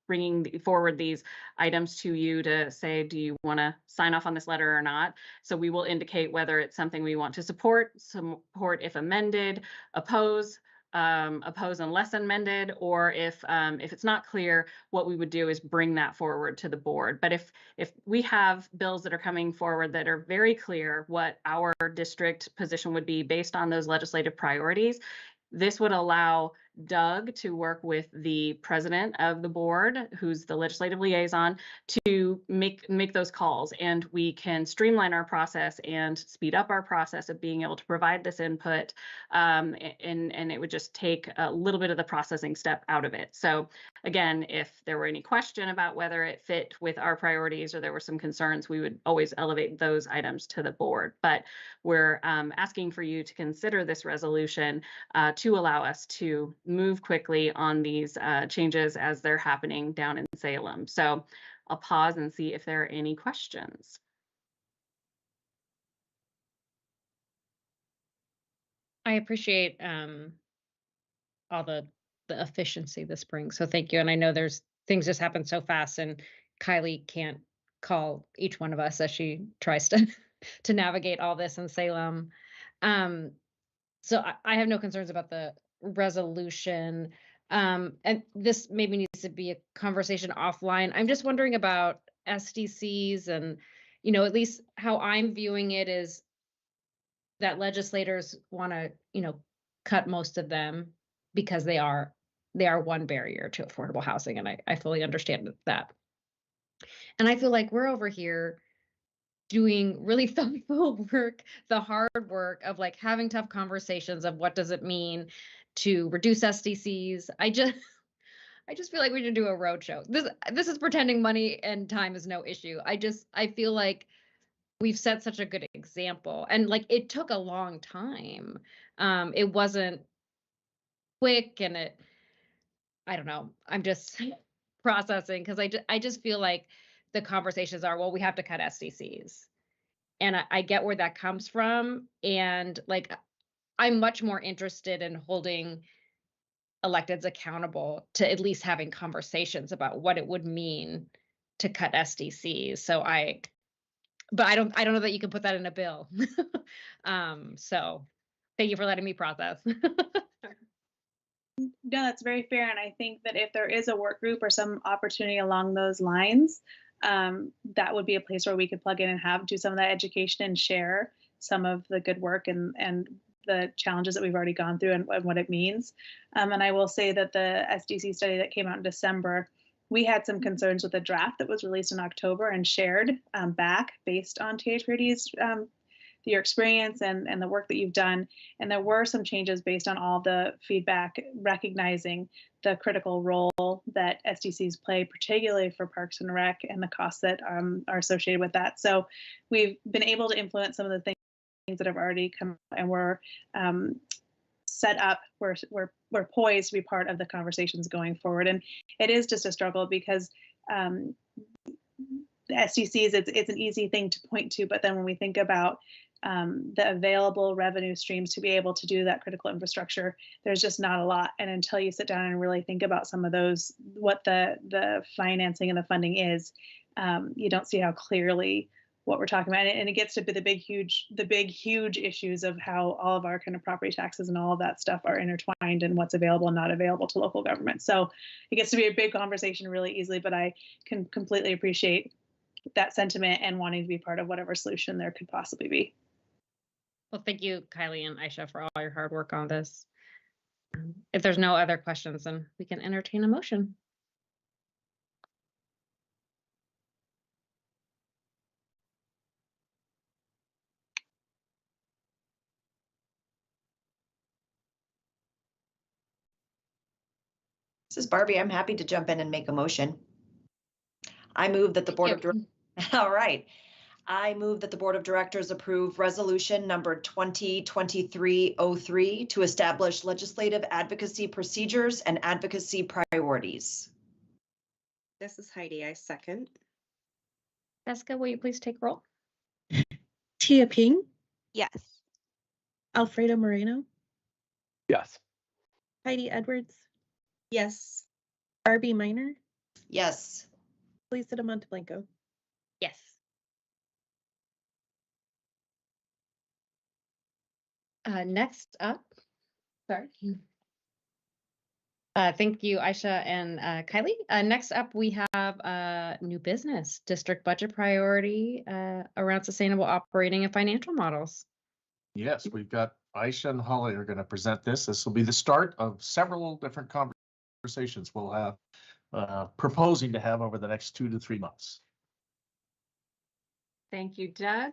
bringing forward these items to you to say, do you want to sign off on this letter or not? So we will indicate whether it's something we want to support if amended, oppose unless amended, or if it's not clear, what we would do is bring that forward to the board. But if we have bills that are coming forward that are very clear what our district position would be based on those legislative priorities, this would allow Doug to work with the president of the board, who's the legislative liaison, to make those calls, and we can streamline our process and speed up our process of being able to provide this input, and it would just take a little bit of the processing step out of it. So again, if there were any question about whether it fit with our priorities or there were some concerns, we would always elevate those items to the board. But we're asking for you to consider this resolution to allow us to move quickly on these changes as they're happening down in Salem. So I'll pause and see if there are any questions. I appreciate all the efficiency this brings. So thank you. And I know there's things just happen so fast, and Kylie can't call each one of us as she tries to navigate all this in Salem. So I have no concerns about the resolution. And this maybe needs to be a conversation offline. I'm just wondering about SDCs, and, at least how I'm viewing it is that legislators want to, cut most of them because they are one barrier to affordable housing. And I fully understand that. And I feel like we're over here doing really thoughtful work, the hard work of like having tough conversations of what does it mean to reduce SDCs. I just feel like we should do a roadshow. This is pretending money and time is no issue. I feel like we've set such a good example, and like it took a long time. It wasn't quick, and I don't know. I'm just processing because I just feel like the conversations are, well, we have to cut SDCs. And I get where that comes from. And like, I'm much more interested in holding electeds accountable to at least having conversations about what it would mean to cut SDCs. But I don't know that you can put that in a bill. So thank you for letting me process. No, that's very fair. And I think that if there is a work group or some opportunity along those lines, that would be a place where we could plug in and do some of that education and share some of the good work and the challenges that we've already gone through and what it means. And I will say that the SDC study that came out in December, we had some concerns with the draft that was released in October and shared back based on THPRD's your experience and the work that you've done. And there were some changes based on all the feedback, recognizing the critical role that SDCs play, particularly for Parks and Rec, and the costs that are associated with that. So we've been able to influence some of the things that have already come, and we're set up. We're poised to be part of the conversations going forward. And it is just a struggle because the SDCs, it's an easy thing to point to, but then when we think about the available revenue streams to be able to do that critical infrastructure, there's just not a lot. And until you sit down and really think about some of those, what the financing and the funding is, you don't see how clearly what we're talking about. And it gets to be the big, huge issues of how all of our kind of property taxes and all of that stuff are intertwined and what's available and not available to local government. So it gets to be a big conversation really easily, but I can completely appreciate that sentiment and wanting to be part of whatever solution there could possibly be. Well, thank you, Kylie and Aisha, for all your hard work on this. If there's no other questions, then we can entertain a motion. This is Barbie. I'm happy to jump in and make a motion. I move that the Board of Directors, all right. I move that the Board of Directors approve resolution number 2023-03 to establish legislative advocacy procedures and advocacy priorities. This is Heidi. I second. Jessica, will you please take roll? Tia Ping, Yes. Alfredo Moreno, Yes. Heidi Edwards, Yes. Barbie Minor, Yes. Lisa de Monteblanco. Yes. Next up, sorry. Thank you, Aisha and Kylie. Next up, we have new business, district budget priority around sustainable operating and financial models. Yes, we've got Aisha and Holly are going to present this. This will be the start of several different conversations we'll have proposing to have over the next 2 to 3 months. Thank you, Doug.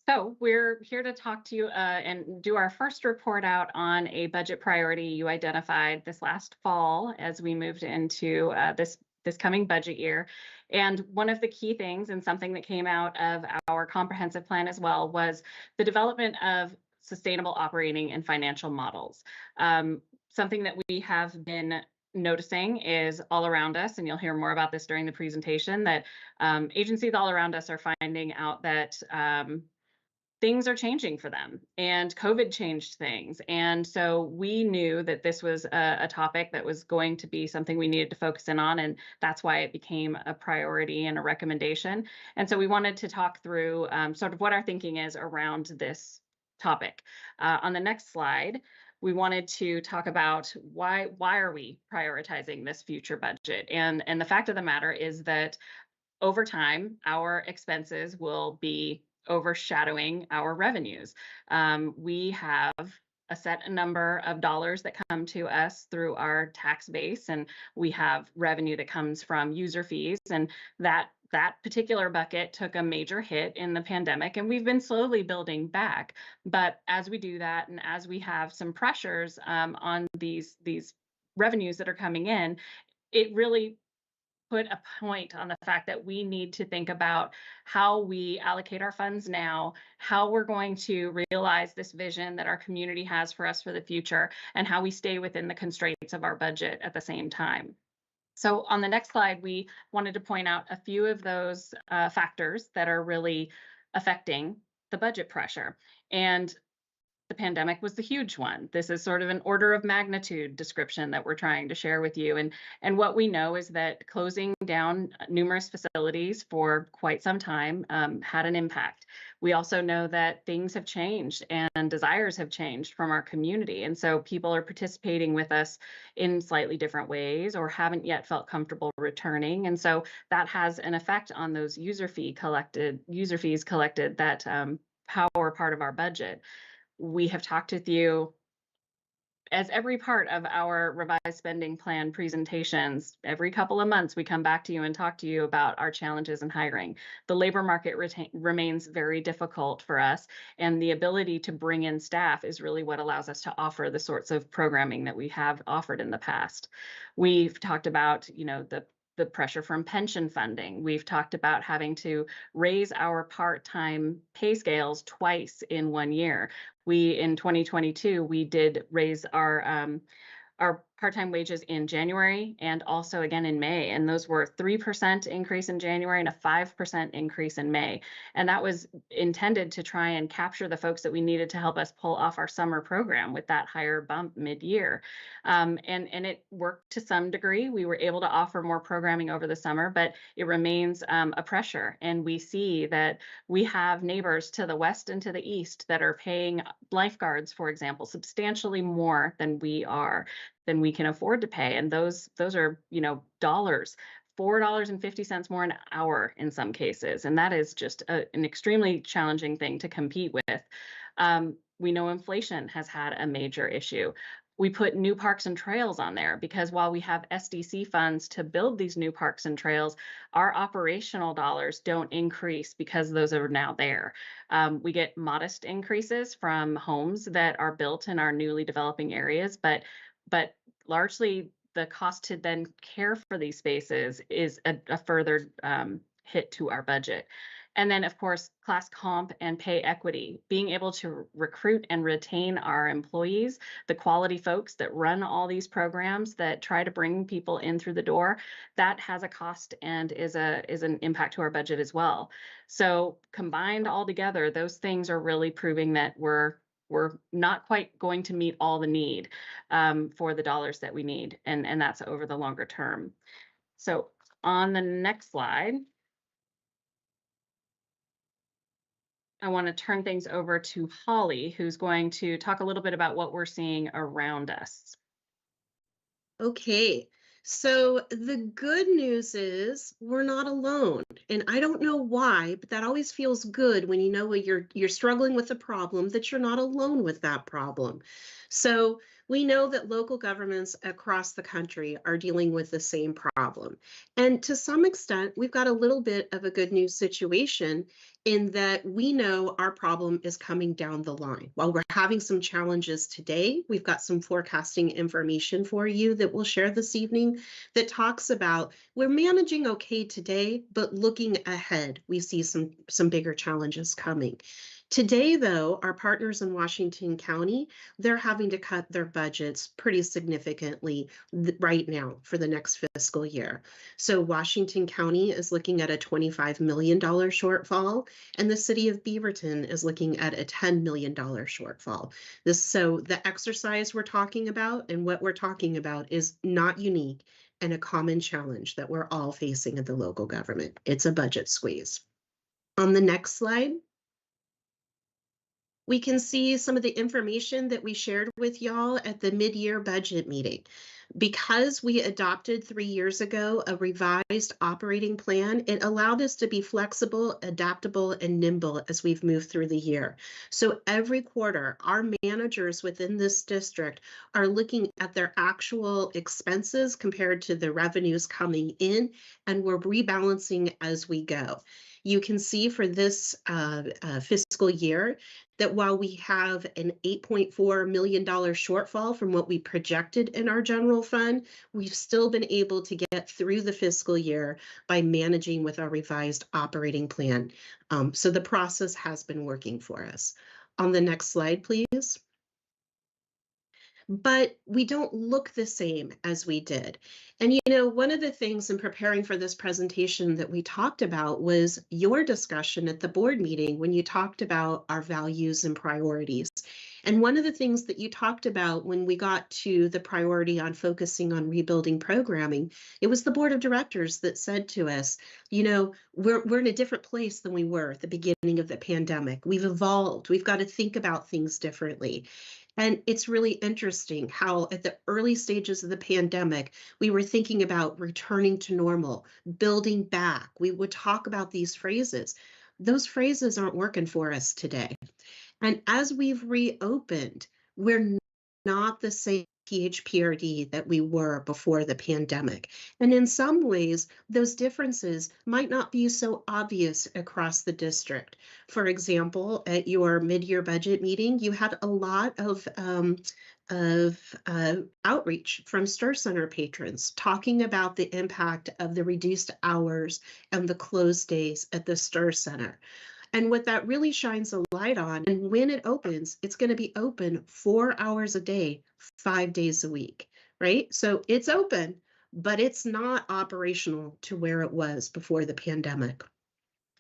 So we're here to talk to you and do our first report out on a budget priority you identified this last fall as we moved into this coming budget year. And one of the key things, and something that came out of our comprehensive plan as well, was the development of sustainable operating and financial models. Something that we have been noticing is all around us, and you'll hear more about this during the presentation, that agencies all around us are finding out that things are changing for them, and COVID changed things. And so we knew that this was a topic that was going to be something we needed to focus in on, and that's why it became a priority and a recommendation. And so we wanted to talk through sort of what our thinking is around this topic. On the next slide, we wanted to talk about why are we prioritizing this future budget? And the fact of the matter is that over time, our expenses will be overshadowing our revenues. We have a set number of dollars that come to us through our tax base, and we have revenue that comes from user fees, and that particular bucket took a major hit in the pandemic, and we've been slowly building back. But as we do that, and as we have some pressures on these revenues that are coming in, it really put a point on the fact that we need to think about how we allocate our funds now, how we're going to realize this vision that our community has for us for the future, and how we stay within the constraints of our budget at the same time. So on the next slide, we wanted to point out a few of those factors that are really affecting the budget pressure. And the pandemic was the huge one. This is sort of an order of magnitude description that we're trying to share with you. And what we know is that closing down numerous facilities for quite some time had an impact. We also know that things have changed and desires have changed from our community. And so people are participating with us in slightly different ways or haven't yet felt comfortable returning. And so that has an effect on those user fees collected that power part of our budget. We have talked with you as every part of our revised spending plan presentations, every couple of months, we come back to you and talk to you about our challenges in hiring. The labor market remains very difficult for us, and the ability to bring in staff is really what allows us to offer the sorts of programming that we have offered in the past. We've talked about, the pressure from pension funding. We've talked about having to raise our part-time pay scales twice in 1 year. In 2022, we did raise our part-time wages in January and also again in May. And those were 3% increase in January and a 5% increase in May. And that was intended to try and capture the folks that we needed to help us pull off our summer program with that higher bump mid-year. And it worked to some degree. We were able to offer more programming over the summer, but it remains a pressure. And we see that we have neighbors to the west and to the east that are paying lifeguards, for example, substantially more than we can afford to pay. And those are, dollars, $4.50 more an hour in some cases. And that is just an extremely challenging thing to compete with. We know inflation has had a major issue. We put new parks and trails on there because while we have SDC funds to build these new parks and trails, our operational dollars don't increase because those are now there. We get modest increases from homes that are built in our newly developing areas, but largely the cost to then care for these spaces is a further hit to our budget. And then, of course, class comp and pay equity, being able to recruit and retain our employees, the quality folks that run all these programs that try to bring people in through the door, that has a cost and is an impact to our budget as well. So combined all together, those things are really proving that we're not quite going to meet all the need for the dollars that we need, and that's over the longer term. So on the next slide, I want to turn things over to Holly, who's going to talk a little bit about what we're seeing around us. Okay, so the good news is we're not alone. And I don't know why, but that always feels good when you know you're struggling with a problem, that you're not alone with that problem. So we know that local governments across the country are dealing with the same problem. And to some extent, we've got a little bit of a good news situation in that we know our problem is coming down the line. While we're having some challenges today, we've got some forecasting information for you that we'll share this evening that talks about we're managing okay today, but looking ahead, we see some bigger challenges coming. Today, though, our partners in Washington County, they're having to cut their budgets pretty significantly right now for the next fiscal year. So Washington County is looking at a $25 million shortfall, and the city of Beaverton is looking at a $10 million shortfall. So the exercise we're talking about and what we're talking about is not unique and a common challenge that we're all facing at the local government. It's a budget squeeze. On the next slide, we can see some of the information that we shared with y'all at the mid-year budget meeting. Because we adopted 3 years ago a revised operating plan, it allowed us to be flexible, adaptable, and nimble as we've moved through the year. So every quarter, our managers within this district are looking at their actual expenses compared to the revenues coming in, and we're rebalancing as we go. You can see for this fiscal year that while we have an $8.4 million shortfall from what we projected in our general fund, we've still been able to get through the fiscal year by managing with our revised operating plan. So the process has been working for us. On the next slide, please. But we don't look the same as we did. And one of the things in preparing for this presentation that we talked about was your discussion at the board meeting when you talked about our values and priorities. And one of the things that you talked about when we got to the priority on focusing on rebuilding programming, it was the board of directors that said to us, we're in a different place than we were at the beginning of the pandemic. We've evolved. We've got to think about things differently. And it's really interesting how at the early stages of the pandemic, we were thinking about returning to normal, building back. We would talk about these phrases. Those phrases aren't working for us today. And as we've reopened, we're not the same THPRD that we were before the pandemic. And in some ways, those differences might not be so obvious across the district. For example, at your mid-year budget meeting, you had a lot of outreach from Stir Center patrons talking about the impact of the reduced hours and the closed days at the Stir Center. And what that really shines a light on, and when it opens, it's going to be open 4 hours a day, 5 days a week, right? So it's open, but it's not operational to where it was before the pandemic.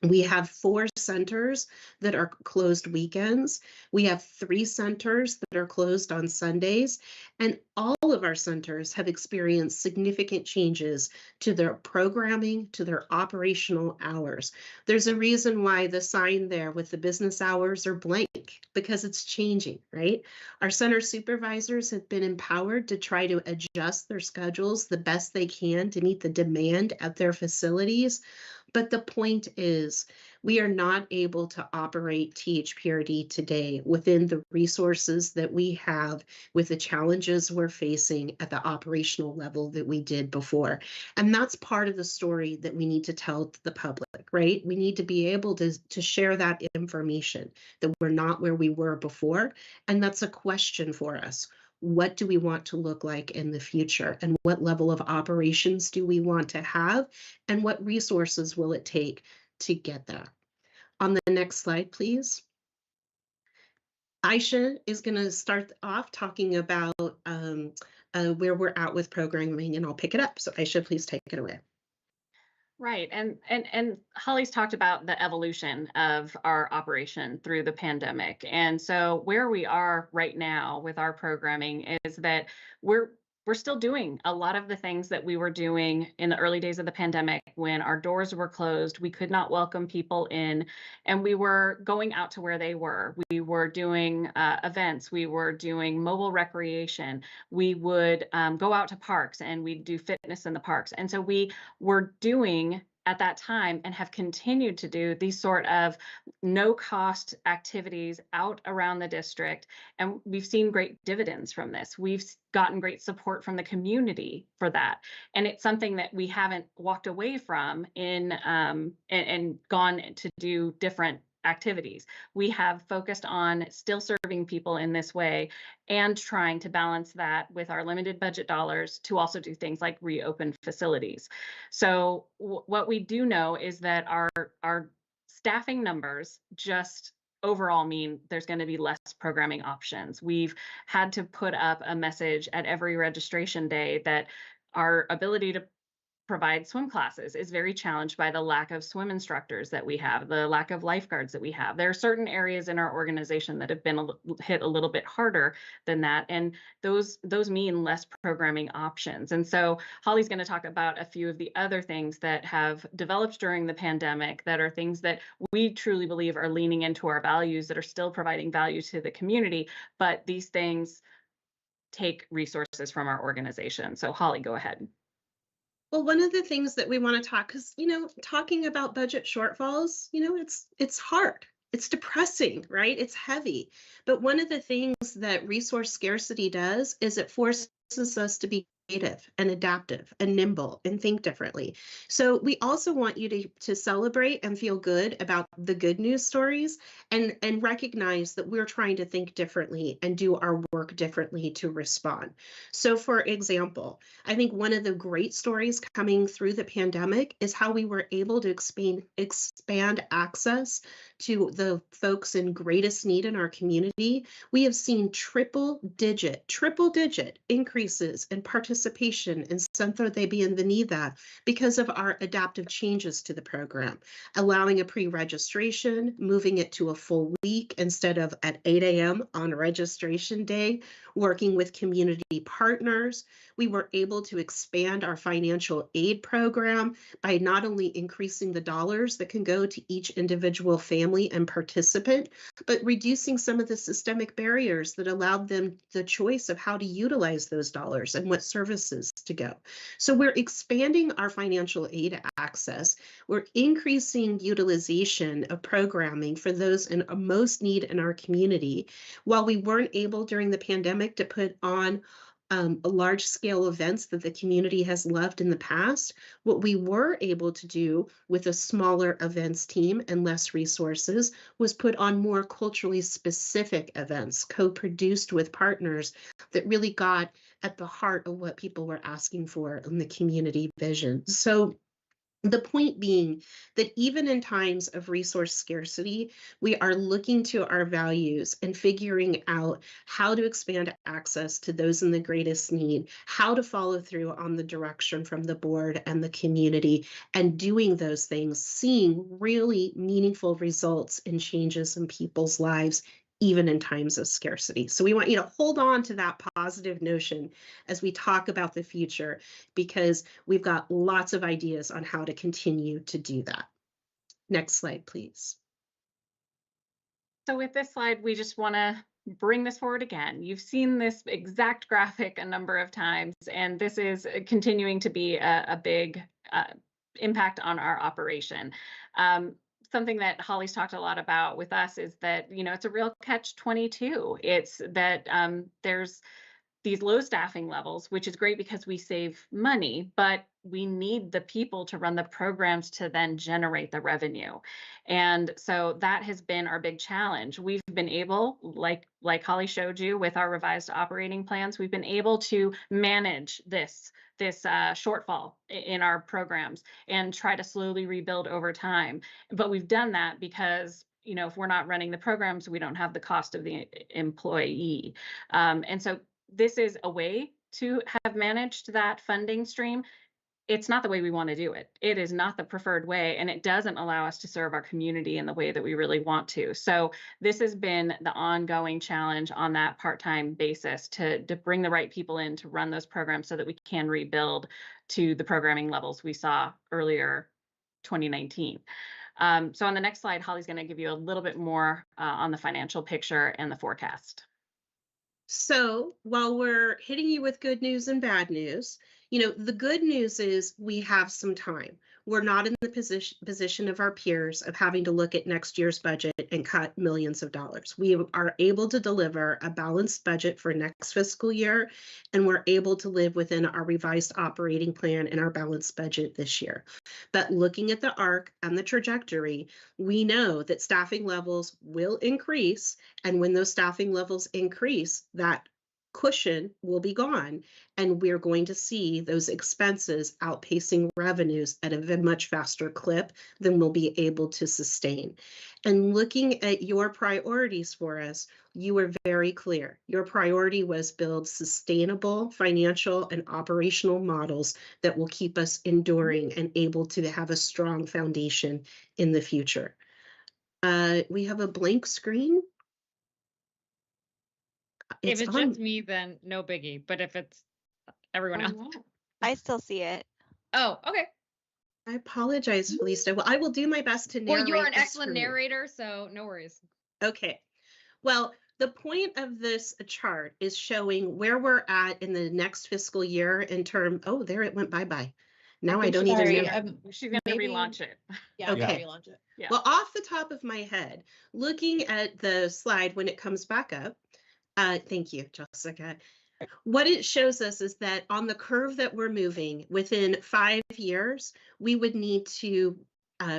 We have 4 centers that are closed weekends. We have 3 centers that are closed on Sundays, and all of our centers have experienced significant changes to their programming, to their operational hours. There's a reason why the sign there with the business hours are blank, because it's changing, right? Our center supervisors have been empowered to try to adjust their schedules the best they can to meet the demand at their facilities. But the point is, we are not able to operate THPRD today within the resources that we have with the challenges we're facing at the operational level that we did before. And that's part of the story that we need to tell to the public, right? We need to be able to share that information, that we're not where we were before. And that's a question for us. What do we want to look like in the future? And what level of operations do we want to have? And what resources will it take to get there? On the next slide, please. Aisha is going to start off talking about where we're at with programming, and I'll pick it up. So Aisha, please take it away. Right. And Holly's talked about the evolution of our operation through the pandemic. And so where we are right now with our programming is that we're still doing a lot of the things that we were doing in the early days of the pandemic when our doors were closed. We could not welcome people in, and we were going out to where they were. We were doing events. We were doing mobile recreation. We would go out to parks, and we'd do fitness in the parks. And so we were doing at that time and have continued to do these sort of no cost activities out around the district. And we've seen great dividends from this. We've gotten great support from the community for that. And it's something that we haven't walked away from and gone to do different activities. We have focused on still serving people in this way and trying to balance that with our limited budget dollars to also do things like reopen facilities. So what we do know is that our staffing numbers just overall mean there's going to be less programming options. We've had to put up a message at every registration day that our ability to provide swim classes is very challenged by the lack of swim instructors that we have, the lack of lifeguards that we have. There are certain areas in our organization that have been hit a little bit harder than that, and those mean less programming options. And so Holly's going to talk about a few of the other things that have developed during the pandemic that are things that we truly believe are leaning into our values, that are still providing value to the community, but these things take resources from our organization. So Holly, go ahead. Well, one of the things that we want to talk, because, talking about budget shortfalls, it's hard. It's depressing, right? It's heavy. But one of the things that resource scarcity does is it forces us to be creative and adaptive and nimble and think differently. So we also want you to celebrate and feel good about the good news stories and recognize that we're trying to think differently and do our work differently to respond. So for example, I think one of the great stories coming through the pandemic is how we were able to expand access to the folks in greatest need in our community. We have seen triple digit increases in participation in Centro de Bienvenida because of our adaptive changes to the program, allowing a pre-registration, moving it to a full week instead of at 8 a.m. on registration day, working with community partners. We were able to expand our financial aid program by not only increasing the dollars that can go to each individual family, family and participant, but reducing some of the systemic barriers that allowed them the choice of how to utilize those dollars and what services to go. So we're expanding our financial aid access. We're increasing utilization of programming for those in most need in our community. While we weren't able during the pandemic to put on large scale events that the community has loved in the past, what we were able to do with a smaller events team and less resources was put on more culturally specific events, co-produced with partners that really got at the heart of what people were asking for in the community vision. So the point being that even in times of resource scarcity, we are looking to our values and figuring out how to expand access to those in the greatest need, how to follow through on the direction from the board and the community, and doing those things, seeing really meaningful results and changes in people's lives, even in times of scarcity. So we want you to hold on to that positive notion as we talk about the future, because we've got lots of ideas on how to continue to do that. Next slide, please. So with this slide, we just want to bring this forward again. You've seen this exact graphic a number of times, and this is continuing to be a big impact on our operation. Something that Holly's talked a lot about with us is that, you know, it's a real catch-22. It's that there's these low staffing levels, which is great because we save money, but we need the people to run the programs to then generate the revenue. And so that has been our big challenge. We've been able, like Holly showed you with our revised operating plans, we've been able to manage this shortfall in our programs and try to slowly rebuild over time. But we've done that because, you know, if we're not running the programs, we don't have the cost of the employee. And so this is a way to have managed that funding stream. It's not the way we want to do it. It is not the preferred way, and it doesn't allow us to serve our community in the way that we really want to. So this has been the ongoing challenge on that part-time basis to bring the right people in to run those programs so that we can rebuild to the programming levels we saw earlier 2019. So on the next slide, Holly's going to give you a little bit more on the financial picture and the forecast. So while we're hitting you with good news and bad news, you know, the good news is we have some time. We're not in the position of our peers of having to look at next year's budget and cut millions of dollars. We are able to deliver a balanced budget for next fiscal year, and we're able to live within our revised operating plan and our balanced budget this year. But looking at the arc and the trajectory, we know that staffing levels will increase, and when those staffing levels increase, that cushion will be gone, and we're going to see those expenses outpacing revenues at a much faster clip than we'll be able to sustain. And looking at your priorities for us, you were very clear. Your priority was build sustainable financial and operational models that will keep us enduring and able to have a strong foundation in the future. We have a blank screen. If it's just me, then no biggie. But if it's everyone else, I still see it. Oh, okay. I apologize, Felista. Well, I will do my best to narrate. Well, you're an excellent narrator, so no worries. Okay. Well, the point of this chart is showing where we're at in the next fiscal year in term. Oh, there it went bye-bye. Now I don't even know. She's going to relaunch it. Yeah, okay. Relaunch it. Yeah. Well, off the top of my head, looking at the slide when it comes back up, thank you, Jessica. What it shows us is that on the curve that we're moving, within 5 years, we would need to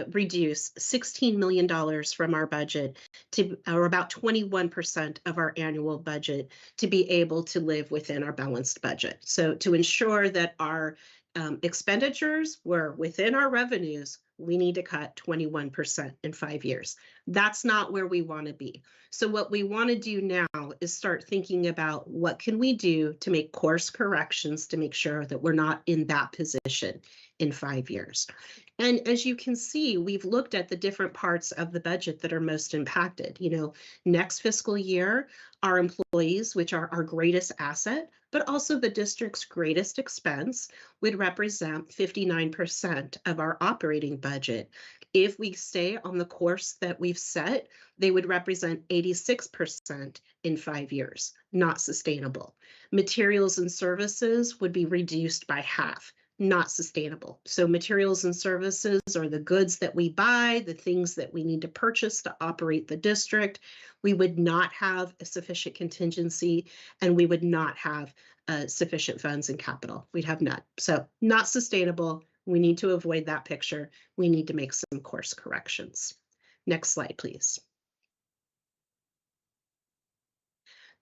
reduce $16 million from our budget to, or about 21% of our annual budget, to be able to live within our balanced budget. So to ensure that our expenditures were within our revenues, we need to cut 21% in 5 years. That's not where we want to be. So what we want to do now is start thinking about what can we do to make course corrections to make sure that we're not in that position in 5 years. And as you can see, we've looked at the different parts of the budget that are most impacted. Next fiscal year, our employees, which are our greatest asset, but also the district's greatest expense, would represent 59% of our operating budget. If we stay on the course that we've set, they would represent 86% in 5 years, not sustainable. Materials and services would be reduced by half, not sustainable. So materials and services are the goods that we buy, the things that we need to purchase to operate the district. We would not have a sufficient contingency, and we would not have sufficient funds and capital. We'd have none. So not sustainable. We need to avoid that picture. We need to make some course corrections. Next slide, please.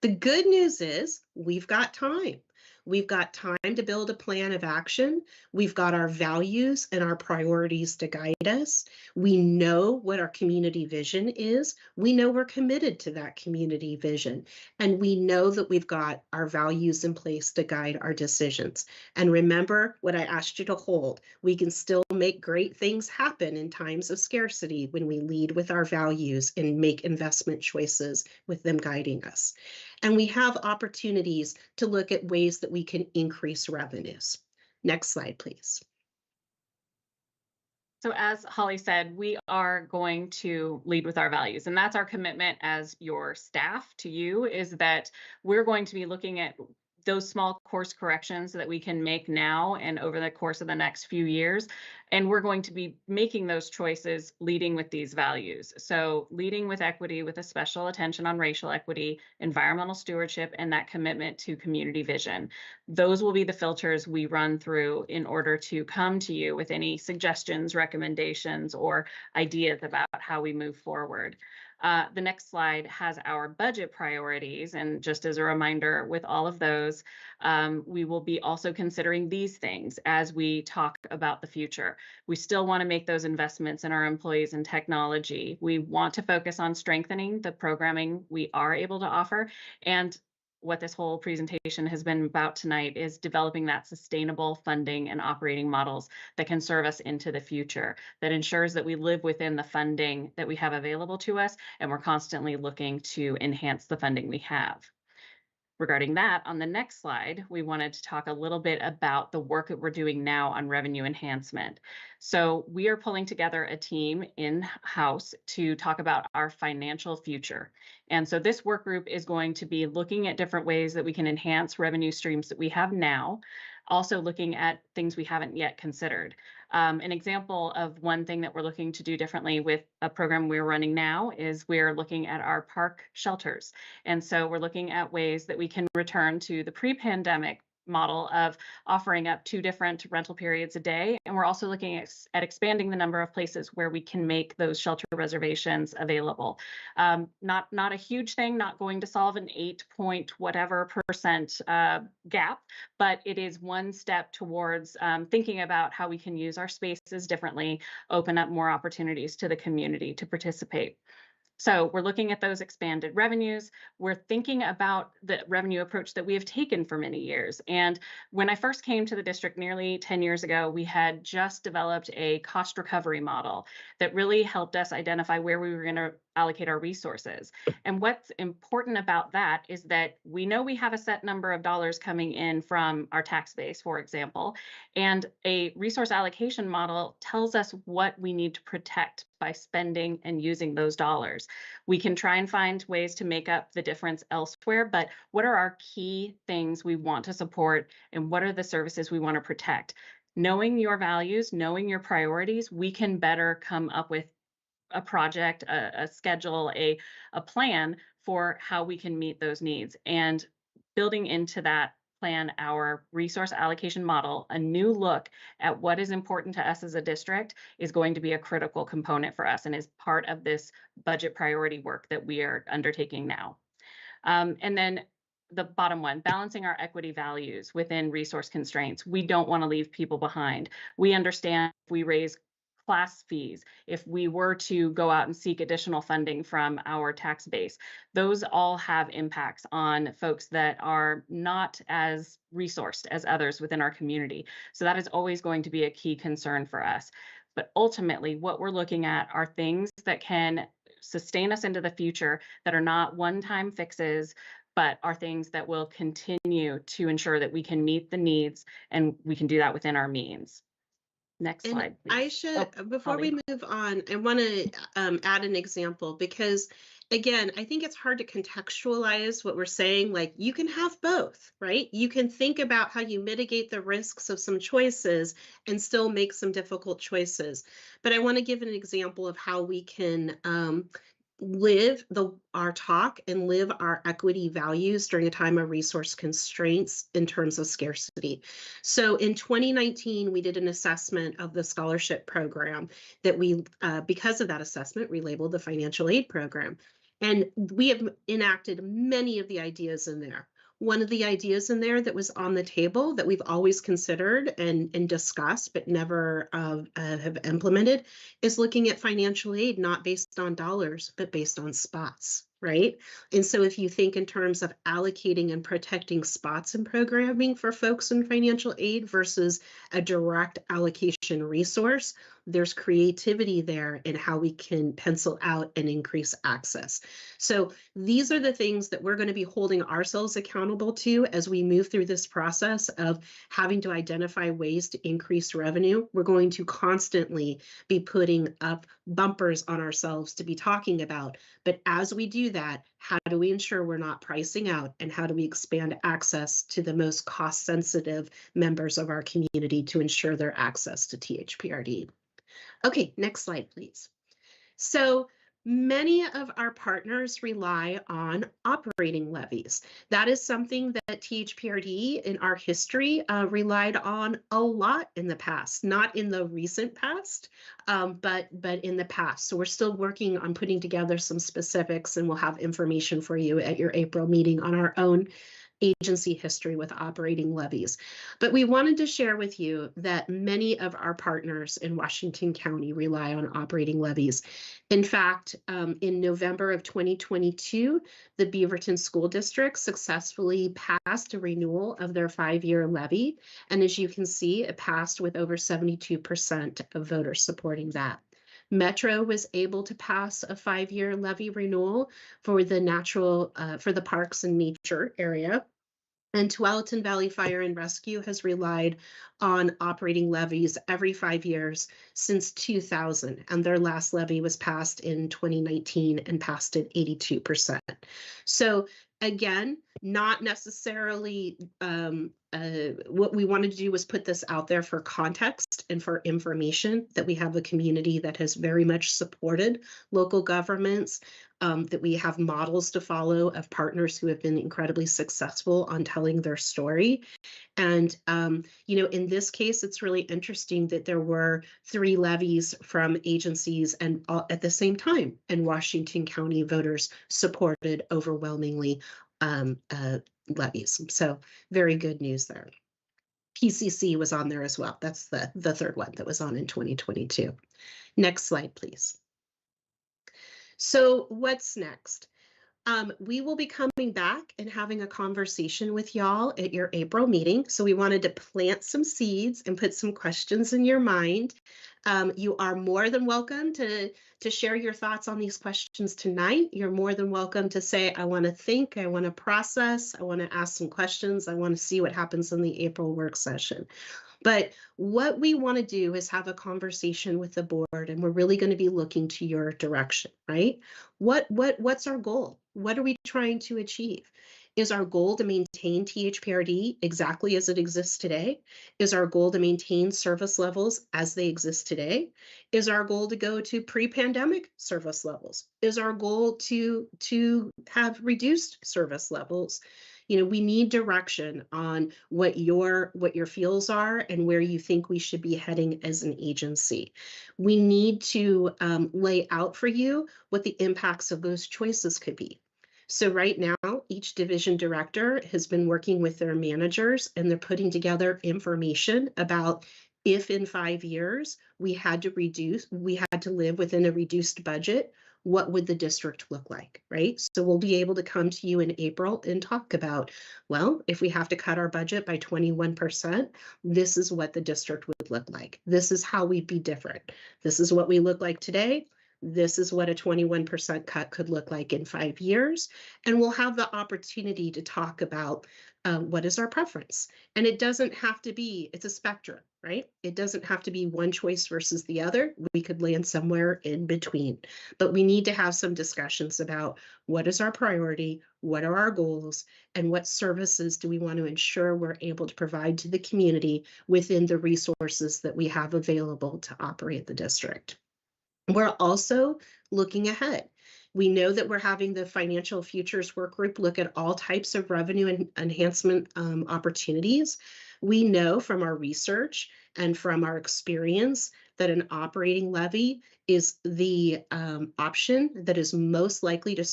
The good news is we've got time. We've got time to build a plan of action. We've got our values and our priorities to guide us. We know what our community vision is. We know we're committed to that community vision. And we know that we've got our values in place to guide our decisions. And remember what I asked you to hold. We can still make great things happen in times of scarcity when we lead with our values and make investment choices with them guiding us. And we have opportunities to look at ways that we can increase revenues. Next slide, please. So as Holly said, we are going to lead with our values, and that's our commitment as your staff to you, is that we're going to be looking at those small course corrections that we can make now and over the course of the next few years. And we're going to be making those choices leading with these values. So leading with equity, with a special attention on racial equity, environmental stewardship, and that commitment to community vision. Those will be the filters we run through in order to come to you with any suggestions, recommendations, or ideas about how we move forward. The next slide has our budget priorities. And just as a reminder, with all of those, we will be also considering these things as we talk about the future. We still want to make those investments in our employees and technology. We want to focus on strengthening the programming we are able to offer. And what this whole presentation has been about tonight is developing that sustainable funding and operating models that can serve us into the future, that ensures that we live within the funding that we have available to us, and we're constantly looking to enhance the funding we have. Regarding that, on the next slide, we wanted to talk a little bit about the work that we're doing now on revenue enhancement. So we are pulling together a team in-house to talk about our financial future. And so this work group is going to be looking at different ways that we can enhance revenue streams that we have now, also looking at things we haven't yet considered. An example of one thing that we're looking to do differently with a program we're running now is we're looking at our park shelters. And so we're looking at ways that we can return to the pre-pandemic model of offering up 2 different rental periods a day. And we're also looking at expanding the number of places where we can make those shelter reservations available. Not a huge thing, not going to solve an 8% gap, but it is one step towards thinking about how we can use our spaces differently, open up more opportunities to the community to participate. So we're looking at those expanded revenues. We're thinking about the revenue approach that we have taken for many years. And when I first came to the district nearly 10 years ago, we had just developed a cost recovery model that really helped us identify where we were going to allocate our resources. And what's important about that is that we know we have a set number of dollars coming in from our tax base, for example, and a resource allocation model tells us what we need to protect by spending and using those dollars. We can try and find ways to make up the difference elsewhere, but what are our key things we want to support and what are the services we want to protect? Knowing your values, knowing your priorities, we can better come up with a project, a schedule, a plan for how we can meet those needs. And building into that plan our resource allocation model, a new look at what is important to us as a district, is going to be a critical component for us and is part of this budget priority work that we are undertaking now. And then the bottom one, balancing our equity values within resource constraints. We don't want to leave people behind. We understand if we raise class fees, if we were to go out and seek additional funding from our tax base, those all have impacts on folks that are not as resourced as others within our community. So that is always going to be a key concern for us. But ultimately, what we're looking at are things that can sustain us into the future, that are not one-time fixes, but are things that will continue to ensure that we can meet the needs, and we can do that within our means. Next And slide, please. Aisha, before Holly. we move on, I want to add an example because, again, I think it's hard to contextualize what we're saying. Like, you can have both, right? You can think about how you mitigate the risks of some choices and still make some difficult choices. But I want to give an example of how we can live our talk and live our equity values during a time of resource constraints in terms of scarcity. So in 2019, we did an assessment of the scholarship program that we, because of that assessment, relabeled the financial aid program. And we have enacted many of the ideas in there. One of the ideas in there that was on the table that we've always considered and discussed, but never have implemented, is looking at financial aid not based on dollars, but based on spots, right? And so if you think in terms of allocating and protecting spots in programming for folks in financial aid versus a direct allocation resource, there's creativity there in how we can pencil out and increase access. So these are the things that we're going to be holding ourselves accountable to as we move through this process of having to identify ways to increase revenue. We're going to constantly be putting up bumpers on ourselves to be talking about. But as we do that, how do we ensure we're not pricing out, and how do we expand access to the most cost sensitive members of our community to ensure their access to THPRD? Okay, next slide, please. So many of our partners rely on operating levies. That is something that THPRD in our history relied on a lot in the past, not in the recent past, but in the past. So we're still working on putting together some specifics, and we'll have information for you at your April meeting on our own agency history with operating levies. But we wanted to share with you that many of our partners in Washington County rely on operating levies. In fact, in November of 2022, the Beaverton School District successfully passed a renewal of their 5-year levy. And as you can see, it passed with over 72% of voters supporting that. Metro was able to pass a 5-year levy renewal for the parks and nature area. And Tualatin Valley Fire and Rescue has relied on operating levies every 5 years since 2000. And their last levy was passed in 2019 and passed at 82%. So again, not necessarily what we wanted to do was put this out there for context and for information, that we have a community that has very much supported local governments, that we have models to follow of partners who have been incredibly successful on telling their story. And, in this case, it's really interesting that there were 3 levies from agencies and at the same time, and Washington County voters supported overwhelmingly levies. So very good news there. PCC was on there as well. That's the third one that was on in 2022. Next slide, please. So what's next? We will be coming back and having a conversation with y'all at your April meeting. So we wanted to plant some seeds and put some questions in your mind. You are more than welcome to share your thoughts on these questions tonight. You're more than welcome to say, I want to think, I want to process, I want to ask some questions, I want to see what happens in the April work session. But what we want to do is have a conversation with the board, and we're really going to be looking to your direction, right? What's our goal? What are we trying to achieve? Is our goal to maintain THPRD exactly as it exists today? Is our goal to maintain service levels as they exist today? Is our goal to go to pre-pandemic service levels? Is our goal to have reduced service levels? We need direction on what your feels are and where you think we should be heading as an agency. We need to lay out for you what the impacts of those choices could be. So right now, each division director has been working with their managers, and they're putting together information about if in 5 years we had to live within a reduced budget, what would the district look like, right? So we'll be able to come to you in April and talk about, well, if we have to cut our budget by 21%, this is what the district would look like. This is how we'd be different. This is what we look like today. This is what a 21% cut could look like in 5 years. And we'll have the opportunity to talk about what is our preference. And it doesn't have to be, it's a spectrum, right? It doesn't have to be one choice versus the other. We could land somewhere in between. But we need to have some discussions about what is our priority, what are our goals, and what services do we want to ensure we're able to provide to the community within the resources that we have available to operate the district. We're also looking ahead. We know that we're having the Financial Futures Work Group look at all types of revenue enhancement opportunities. We know from our research and from our experience that an operating levy is the option that is most likely to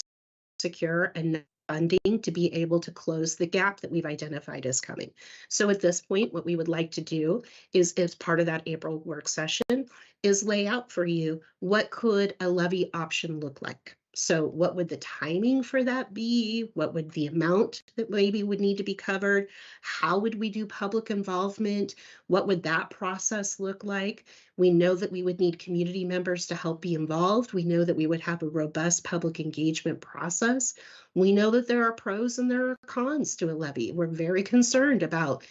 secure enough funding to be able to close the gap that we've identified as coming. So at this point, what we would like to do is, as part of that April work session, is lay out for you what could a levy option look like. So what would the timing for that be? What would the amount that maybe would need to be covered? How would we do public involvement? What would that process look like? We know that we would need community members to help be involved. We know that we would have a robust public engagement process. We know that there are pros and there are cons to a levy. We're very concerned about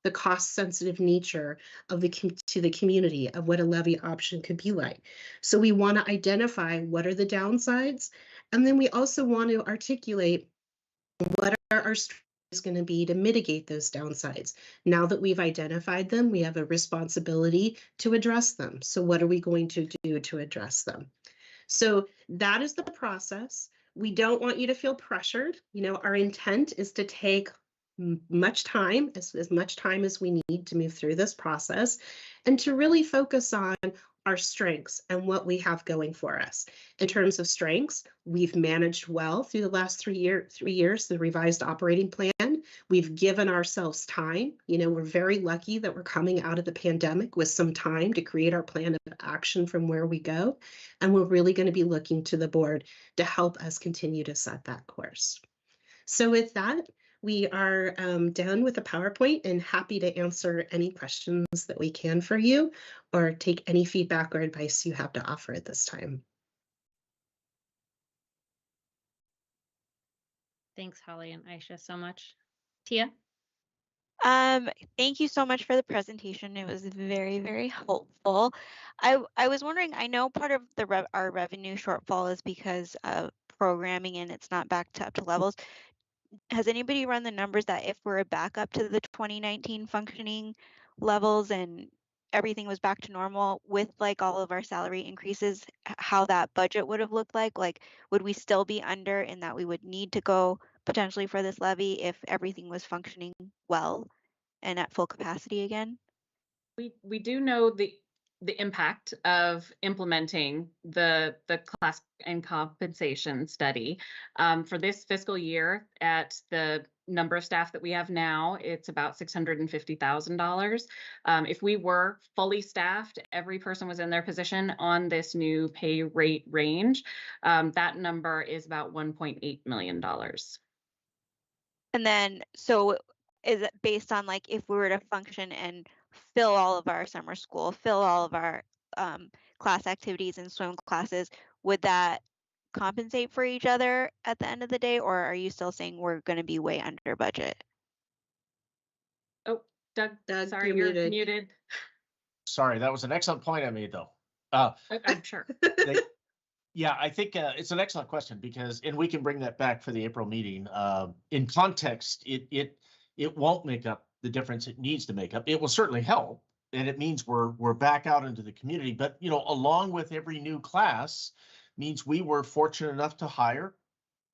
the cost-sensitive nature of to the community of what a levy option could be like. So we want to identify what are the downsides, and then we also want to articulate what are our strategies going to be to mitigate those downsides. Now that we've identified them, we have a responsibility to address them. So what are we going to do to address them? So that is the process. We don't want you to feel pressured. You know, our intent is to take much time, as much time as we need to move through this process, and to really focus on our strengths and what we have going for us. In terms of strengths, we've managed well through the last 3 years, the revised operating plan. We've given ourselves time. You know, we're very lucky that we're coming out of the pandemic with some time to create our plan of action from where we go. And we're really going to be looking to the board to help us continue to set that course. So with that, we are done with the PowerPoint and happy to answer any questions that we can for you or take any feedback or advice you have to offer at this time. Thanks, Holly and Aisha, so much. Tia? Thank you so much for the presentation. It was very, very helpful. I was wondering, I know part of our revenue shortfall is because of programming and it's not back to up to levels. Has anybody run the numbers that if we're back up to the 2019 functioning levels and everything was back to normal with like all of our salary increases, how that budget would have looked like? Like, would we still be under in that we would need to go potentially for this levy if everything was functioning well and at full capacity again? We do know the impact of implementing the class and compensation study for this fiscal year. At the number of staff that we have now, it's about $650,000. If we were fully staffed, every person was in their position on this new pay rate range, that number is about $1.8 million. And then, so is it based on like if we were to function and fill all of our summer school, fill all of our class activities and swim classes, would that compensate for each other at the end of the day, or are you still saying we're going to be way under budget? Oh, Doug, sorry, you're you're muted. Sorry, that was an excellent point I made, though. I'm sure. Yeah, I think it's an excellent question because, and we can bring that back for the April meeting. In context, it won't make up the difference it needs to make up. It will certainly help, and it means we're back out into the community. But you know, along with every new class, means we were fortunate enough to hire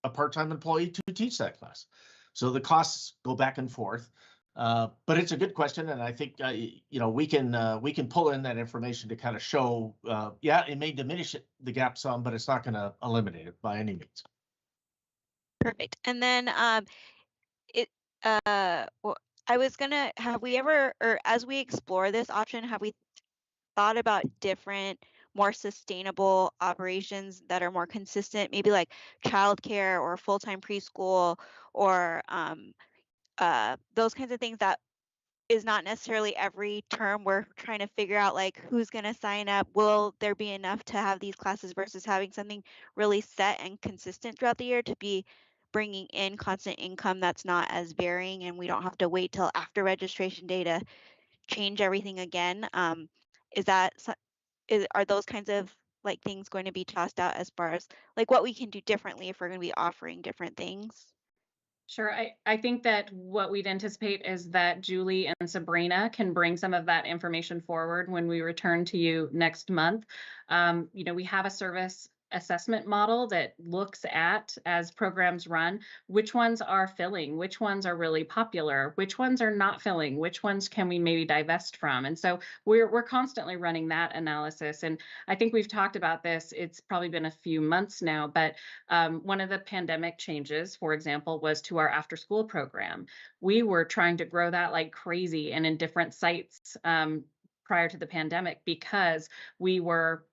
a part-time employee to teach that class. So the costs go back and forth. But it's a good question, and I think you know, we can pull in that information to kind of show. Yeah, it may diminish the gap some, but it's not going to eliminate it by any means. Perfect. And then well, I was gonna, have we ever, or as we explore this option, have we thought about different, more sustainable operations that are more consistent, maybe like childcare or full-time preschool or those kinds of things that is not necessarily every term we're trying to figure out like who's going to sign up. Will there be enough to have these classes versus having something really set and consistent throughout the year to be bringing in constant income that's not as varying, and we don't have to wait till after registration day to change everything again. Are those kinds of like things going to be tossed out as far as like what we can do differently if we're going to be offering different things? Sure. I think that what we'd anticipate is that Julie and Sabrina can bring some of that information forward when we return to you next month. We have a service assessment model that looks at, as programs run, which ones are filling, which ones are really popular, which ones are not filling, which ones can we maybe divest from. And so we're constantly running that analysis. And I think we've talked about this. It's probably been a few months now, but one of the pandemic changes, for example, was to our after school program. We were trying to grow that like crazy and in different sites prior to the pandemic because we were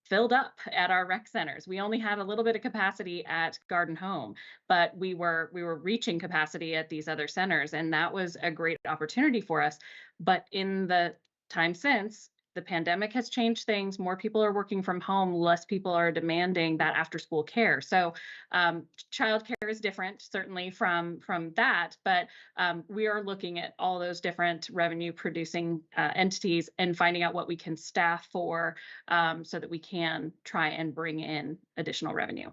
filled up at our rec centers. We only had a little bit of capacity at Garden Home, but we were reaching capacity at these other centers, and that was a great opportunity for us. But in the time since, the pandemic has changed things. More people are working from home. Less people are demanding that after school care. So childcare is different, certainly from that. But we are looking at all those different revenue producing entities and finding out what we can staff for so that we can try and bring in additional revenue.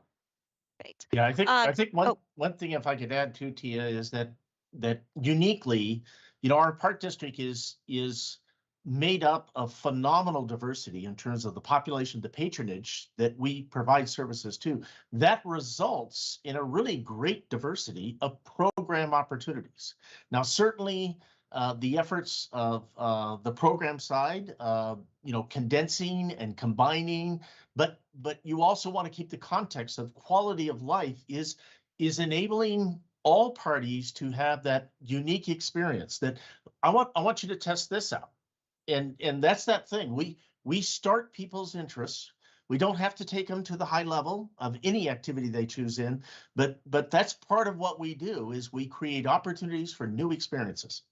Right. Yeah, I think one thing, if I could add to Tia, is that uniquely, our park district is made up of phenomenal diversity in terms of the population, the patronage that we provide services to. That results in a really great diversity of program opportunities. Now, certainly the efforts of the program side, condensing and combining, but you also want to keep the context of quality of life is enabling all parties to have that unique experience. That I want you to test this out. And that's that thing. We start people's interests. We don't have to take them to the high level of any activity they choose in, but that's part of what we do is we create opportunities for new experiences.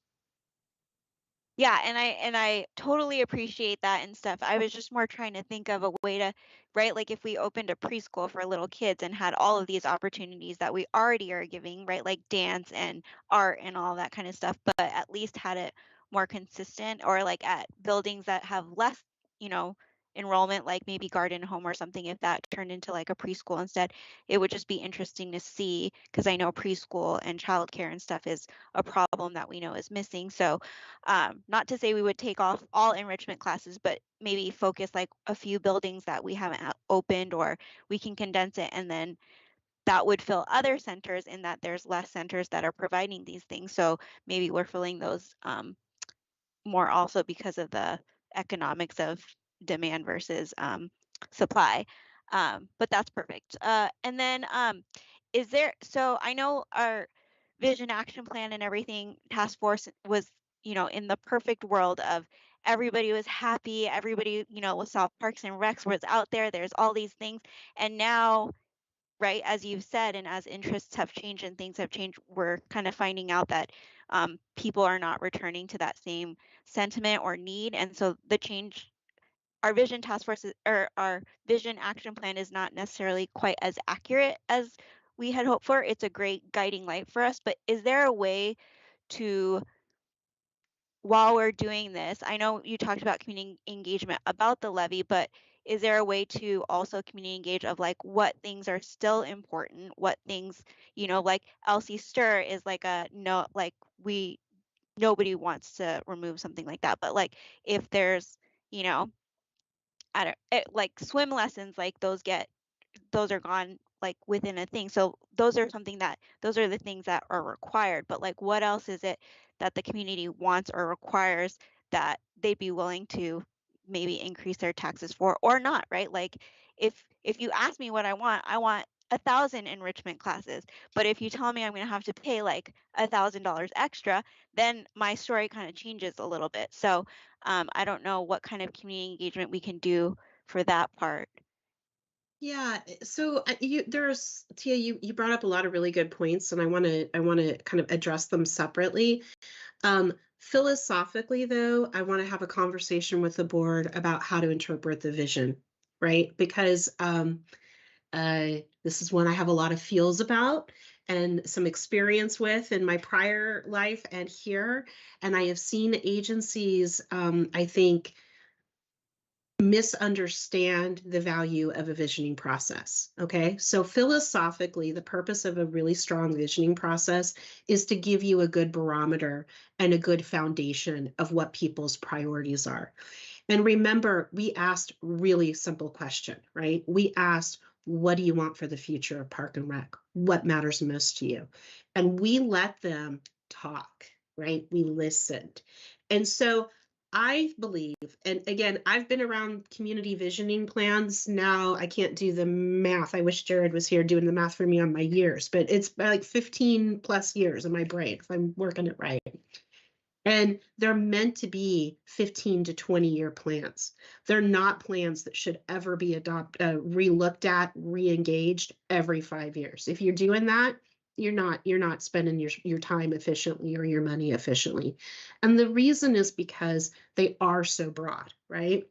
Yeah, and I totally appreciate that and stuff. I was just more trying to think of a way to, right? Like if we opened a preschool for little kids and had all of these opportunities that we already are giving, right? Like dance and art and all that kind of stuff, but at least had it more consistent, or like at buildings that have less, enrollment, like maybe Garden Home or something, if that turned into like a preschool instead. It would just be interesting to see, because I know preschool and childcare and stuff is a problem that we know is missing. So not to say we would take off all enrichment classes, but maybe focus like a few buildings that we haven't opened, or we can condense it, and then that would fill other centers in that there's less centers that are providing these things. So maybe we're filling those more also because of the economics of demand versus supply. But that's perfect. And then so I know our vision action plan and everything task force was, in the perfect world of everybody was happy, everybody, with South Parks and Recs was out there, there's all these things. And now, right, as you've said, and as interests have changed and things have changed, we're kind of finding out that people are not returning to that same sentiment or need. And so our vision task force or our vision action plan is not necessarily quite as accurate as we had hoped for. It's a great guiding light for us, but is there a way to, while we're doing this, I know you talked about community engagement about the levy, but is there a way to also community engage of like what things are still important, what things, like Elsie Stir is like nobody wants to remove something like that, but like if there's, like swim lessons, like those are gone like within a thing. So those are the things that are required. But like what else is it that the community wants or requires that they'd be willing to maybe increase their taxes for or not, right? Like if you ask me what I want 1,000 enrichment classes. But if you tell me I'm going to have to pay like $1,000 extra, then my story kind of changes a little bit. So I don't know what kind of community engagement we can do for that part. Yeah, so Tia, you brought up a lot of really good points, and I want to kind of address them separately. Philosophically, though, I want to have a conversation with the board about how to interpret the vision, right? Because this is one I have a lot of feels about and some experience with in my prior life and here. And I have seen agencies, I think, misunderstand the value of a visioning process. Okay, so philosophically, the purpose of a really strong visioning process is to give you a good barometer and a good foundation of what people's priorities are. And remember, we asked really simple question, right? We asked, what do you want for the future of Park and Rec? What matters most to you? And we let them talk, right? We listened. And so I believe, and again, I've been around community visioning plans now. I can't do the math. I wish Jared was here doing the math for me on my years, but it's like 15 plus years in my brain if I'm working it right. And they're meant to be 15 to 20-year plans. They're not plans that should ever be re-looked at, re-engaged every 5 years. If you're doing that, you're not spending your time efficiently or your money efficiently. And the reason is because they are so broad, right?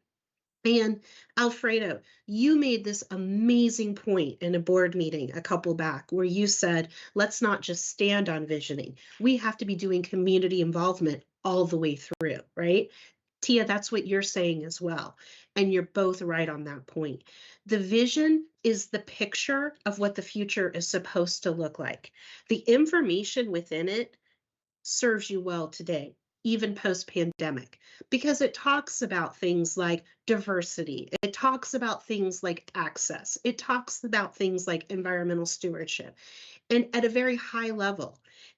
And Alfredo, you made this amazing point in a board meeting a couple back where you said, let's not just stand on visioning. We have to be doing community involvement all the way through, right? Tia, that's what you're saying as well. And you're both right on that point. The vision is the picture of what the future is supposed to look like. The information within it serves you well today, even post-pandemic, because it talks about things like diversity. It talks about things like access. It talks about things like environmental stewardship. And at a very high level,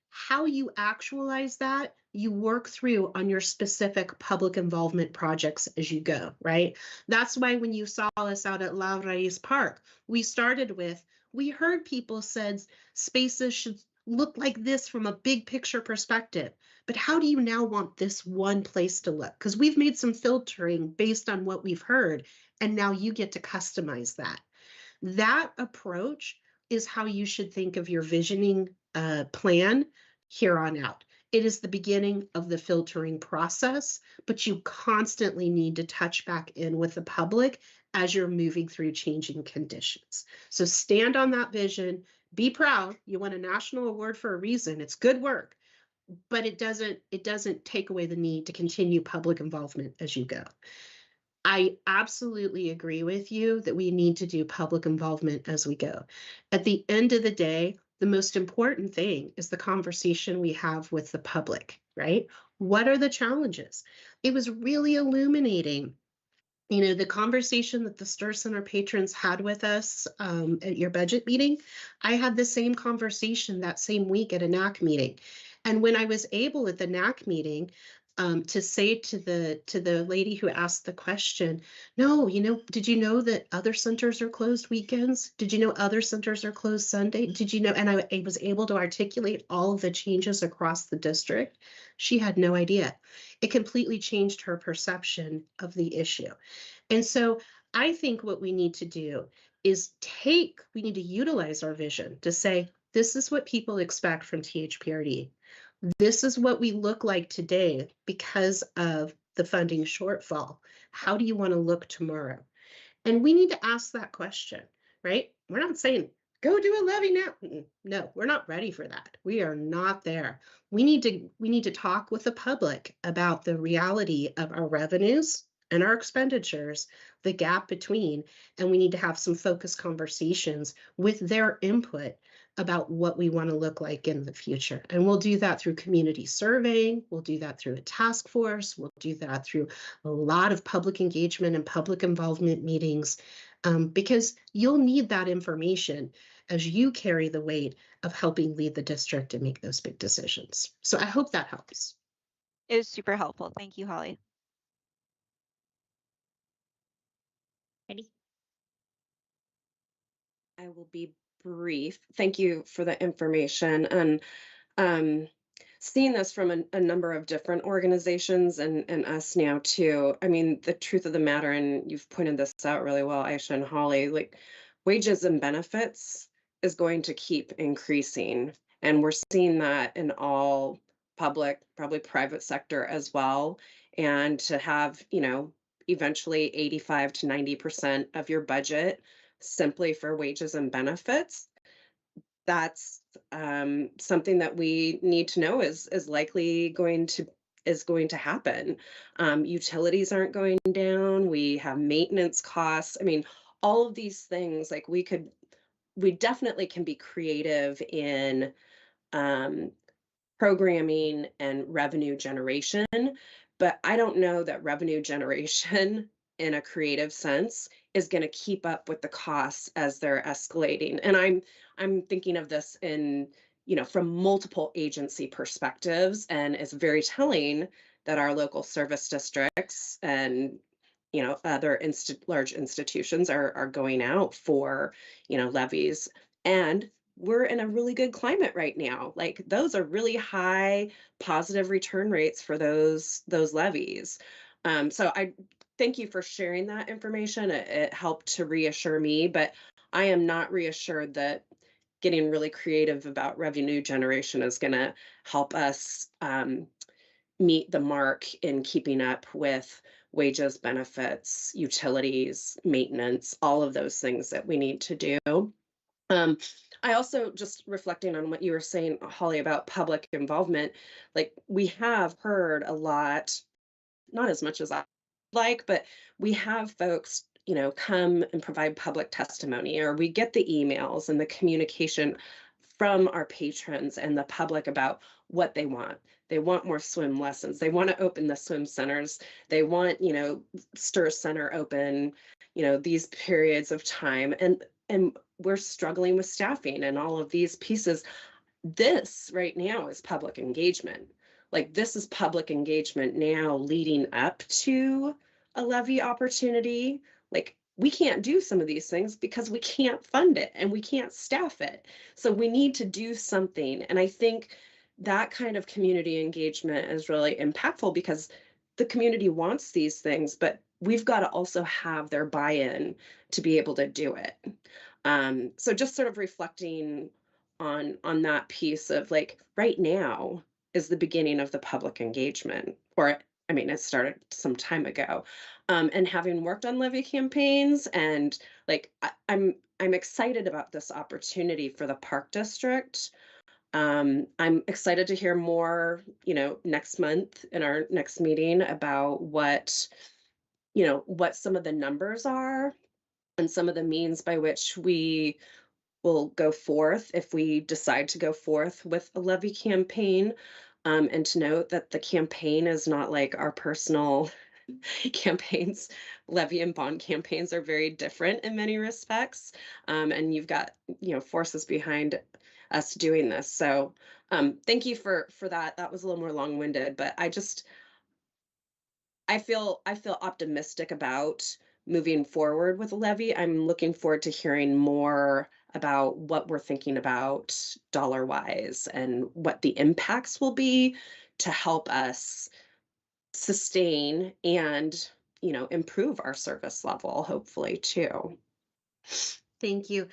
how you actualize that, you work through on your specific public involvement projects as you go, right? That's why when you saw us out at La Raiz Park, we started with, we heard people said spaces should look like this from a big picture perspective. But how do you now want this one place to look? Because we've made some filtering based on what we've heard, and now you get to customize that. That approach is how you should think of your visioning plan here on out. It is the beginning of the filtering process, but you constantly need to touch back in with the public as you're moving through changing conditions. So stand on that vision, be proud. You won a national award for a reason. It's good work, but it doesn't take away the need to continue public involvement as you go. I absolutely agree with you that we need to do public involvement as we go. At the end of the day, the most important thing is the conversation we have with the public, right? What are the challenges? It was really illuminating, you know, the conversation that the Stir Center patrons had with us at your budget meeting. I had the same conversation that same week at a NAC meeting. And when I was able at the NAC meeting to say to the lady who asked the question, no, you know, did you know that other centers are closed weekends? Did you know other centers are closed Sunday? Did you know? And I was able to articulate all of the changes across the district. She had no idea. It completely changed her perception of the issue. And so I think what we need to do is we need to utilize our vision to say, this is what people expect from THPRD. This is what we look like today because of the funding shortfall. How do you want to look tomorrow? And we need to ask that question, right? We're not saying, go do a levy now. No, we're not ready for that. We are not there. We need to talk with the public about the reality of our revenues and our expenditures, the gap between, and we need to have some focused conversations with their input about what we want to look like in the future. And we'll do that through community surveying. We'll do that through a task force. We'll do that through a lot of public engagement and public involvement meetings, because you'll need that information as you carry the weight of helping lead the district and make those big decisions. So I hope that helps. It was super helpful. Thank you, Holly. Heidi? I will be brief. Thank you for the information. And seeing this from a number of different organizations and us now too, I mean, the truth of the matter, and you've pointed this out really well, Aisha and Holly, like wages and benefits is going to keep increasing. And we're seeing that in all public, probably private sector as well, and to have, eventually 85 to 90% of your budget simply for wages and benefits. That's something that we need to know is likely going to happen. Utilities aren't going down. We have maintenance costs. I mean, all of these things, like we definitely can be creative in um, programming and revenue generation, but I don't know that revenue generation in a creative sense is going to keep up with the costs as they're escalating. And I'm thinking of this in, from multiple agency perspectives, and it's very telling that our local service districts and other large institutions are going out for levies, and we're in a really good climate right now. Like those are really high positive return rates for those levies. So I thank you for sharing that information. It helped to reassure me, but I am not reassured that getting really creative about revenue generation is going to help us meet the mark in keeping up with wages, benefits, utilities, maintenance, all of those things that we need to do. I also, just reflecting on what you were saying, Holly, about public involvement, like we have heard a lot, not as much as I like, but we have folks, come and provide public testimony, or we get the emails and the communication from our patrons and the public about what they want. They want more swim lessons. They want to open the swim centers. They want, Stir Center open, these periods of time. And we're struggling with staffing and all of these pieces. This right now is public engagement. Like this is public engagement now leading up to a levy opportunity. Like we can't do some of these things because we can't fund it and we can't staff it. So we need to do something. And I think that kind of community engagement is really impactful because the community wants these things, but we've got to also have their buy-in to be able to do it. So just sort of reflecting on that piece of like right now is the beginning of the public engagement, or I mean, it started some time ago. And having worked on levy campaigns, and like I'm excited about this opportunity for the Park District. I'm excited to hear more, next month in our next meeting about what some of the numbers are and some of the means by which we will go forth if we decide to go forth with a levy campaign. And to note that the campaign is not like our personal campaigns. Levy and bond campaigns are very different in many respects. And you've got, forces behind us doing this. So thank you for that. That was a little more long-winded, but I feel optimistic about moving forward with a levy. I'm looking forward to hearing more about what we're thinking about dollar-wise and what the impacts will be to help us sustain and, improve our service level, hopefully too. Thank you.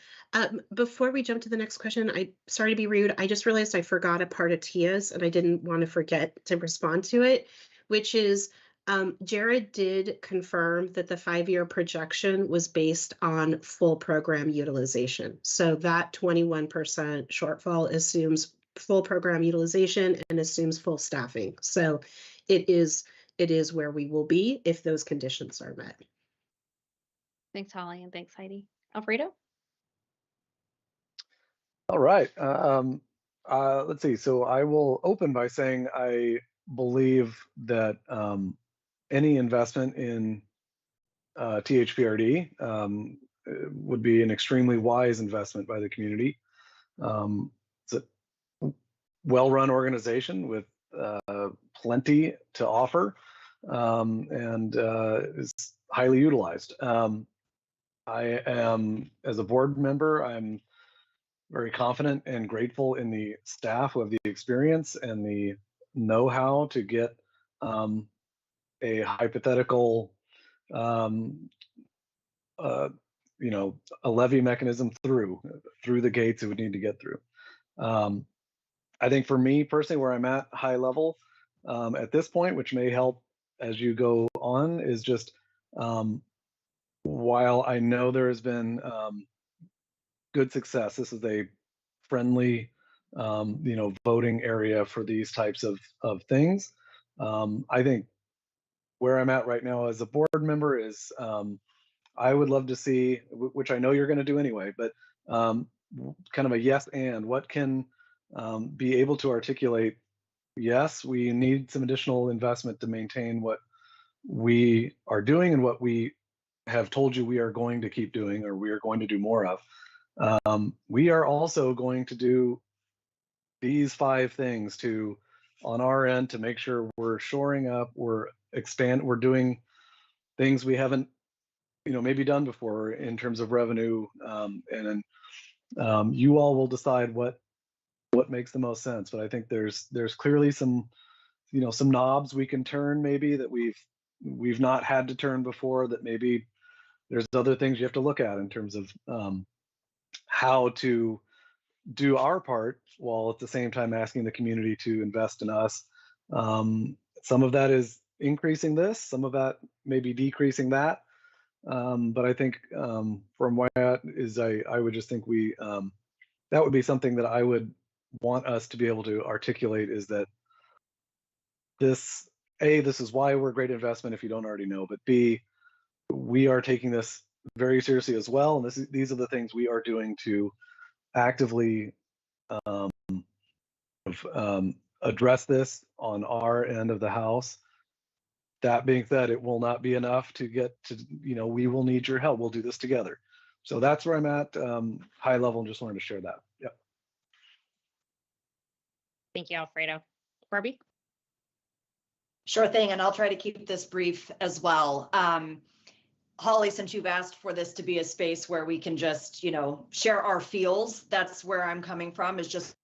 Before we jump to the next question, sorry to be rude. I just realized I forgot a part of Tia's and I didn't want to forget to respond to it, which is Jared did confirm that the 5-year projection was based on full program utilization. So that 21% shortfall assumes full program utilization and assumes full staffing. So it is where we will be if those conditions are met. Thanks, Holly, and thanks, Heidi. Alfredo? All right. Let's see. So I will open by saying I believe that any investment in THPRD would be an extremely wise investment by the community. It's a well-run organization with plenty to offer and is highly utilized. I am, as a board member, I'm very confident and grateful in the staff who have the experience and the know-how to get a hypothetical, a levy mechanism through the gates it would need to get through. I think for me personally, where I'm at high level at this point, which may help as you go on, is just while I know there has been good success, this is a friendly, voting area for these types of things. I think where I'm at right now as a board member is I would love to see, which I know you're going to do anyway, but kind of a yes and what can be able to articulate. Yes, we need some additional investment to maintain what we are doing and what we have told you we are going to keep doing or we are going to do more of. We are also going to do these 5 things on our end to make sure we're shoring up, we're doing things we haven't, maybe done before in terms of revenue, and then you all will decide what makes the most sense. But I think there's clearly some knobs we can turn, maybe that we've not had to turn before, that maybe there's other things you have to look at in terms of how to do our part while at the same time asking the community to invest in us. Some of that is increasing this, some of that maybe decreasing that. But I think from where I'm at is I would just think that would be something that I would want us to be able to articulate, is that this is why we're a great investment if you don't already know, but B, we are taking this very seriously as well. And these are the things we are doing to actively address this on our end of the house. That being said, it will not be enough to get to, we will need your help. We'll do this together. So that's where I'm at, high level, and just wanted to share that. Yep. Thank you, Alfredo. Barbie? Sure thing, and I'll try to keep this brief as well. Holly, since you've asked for this to be a space where we can just, share our feels, that's where I'm coming from, is just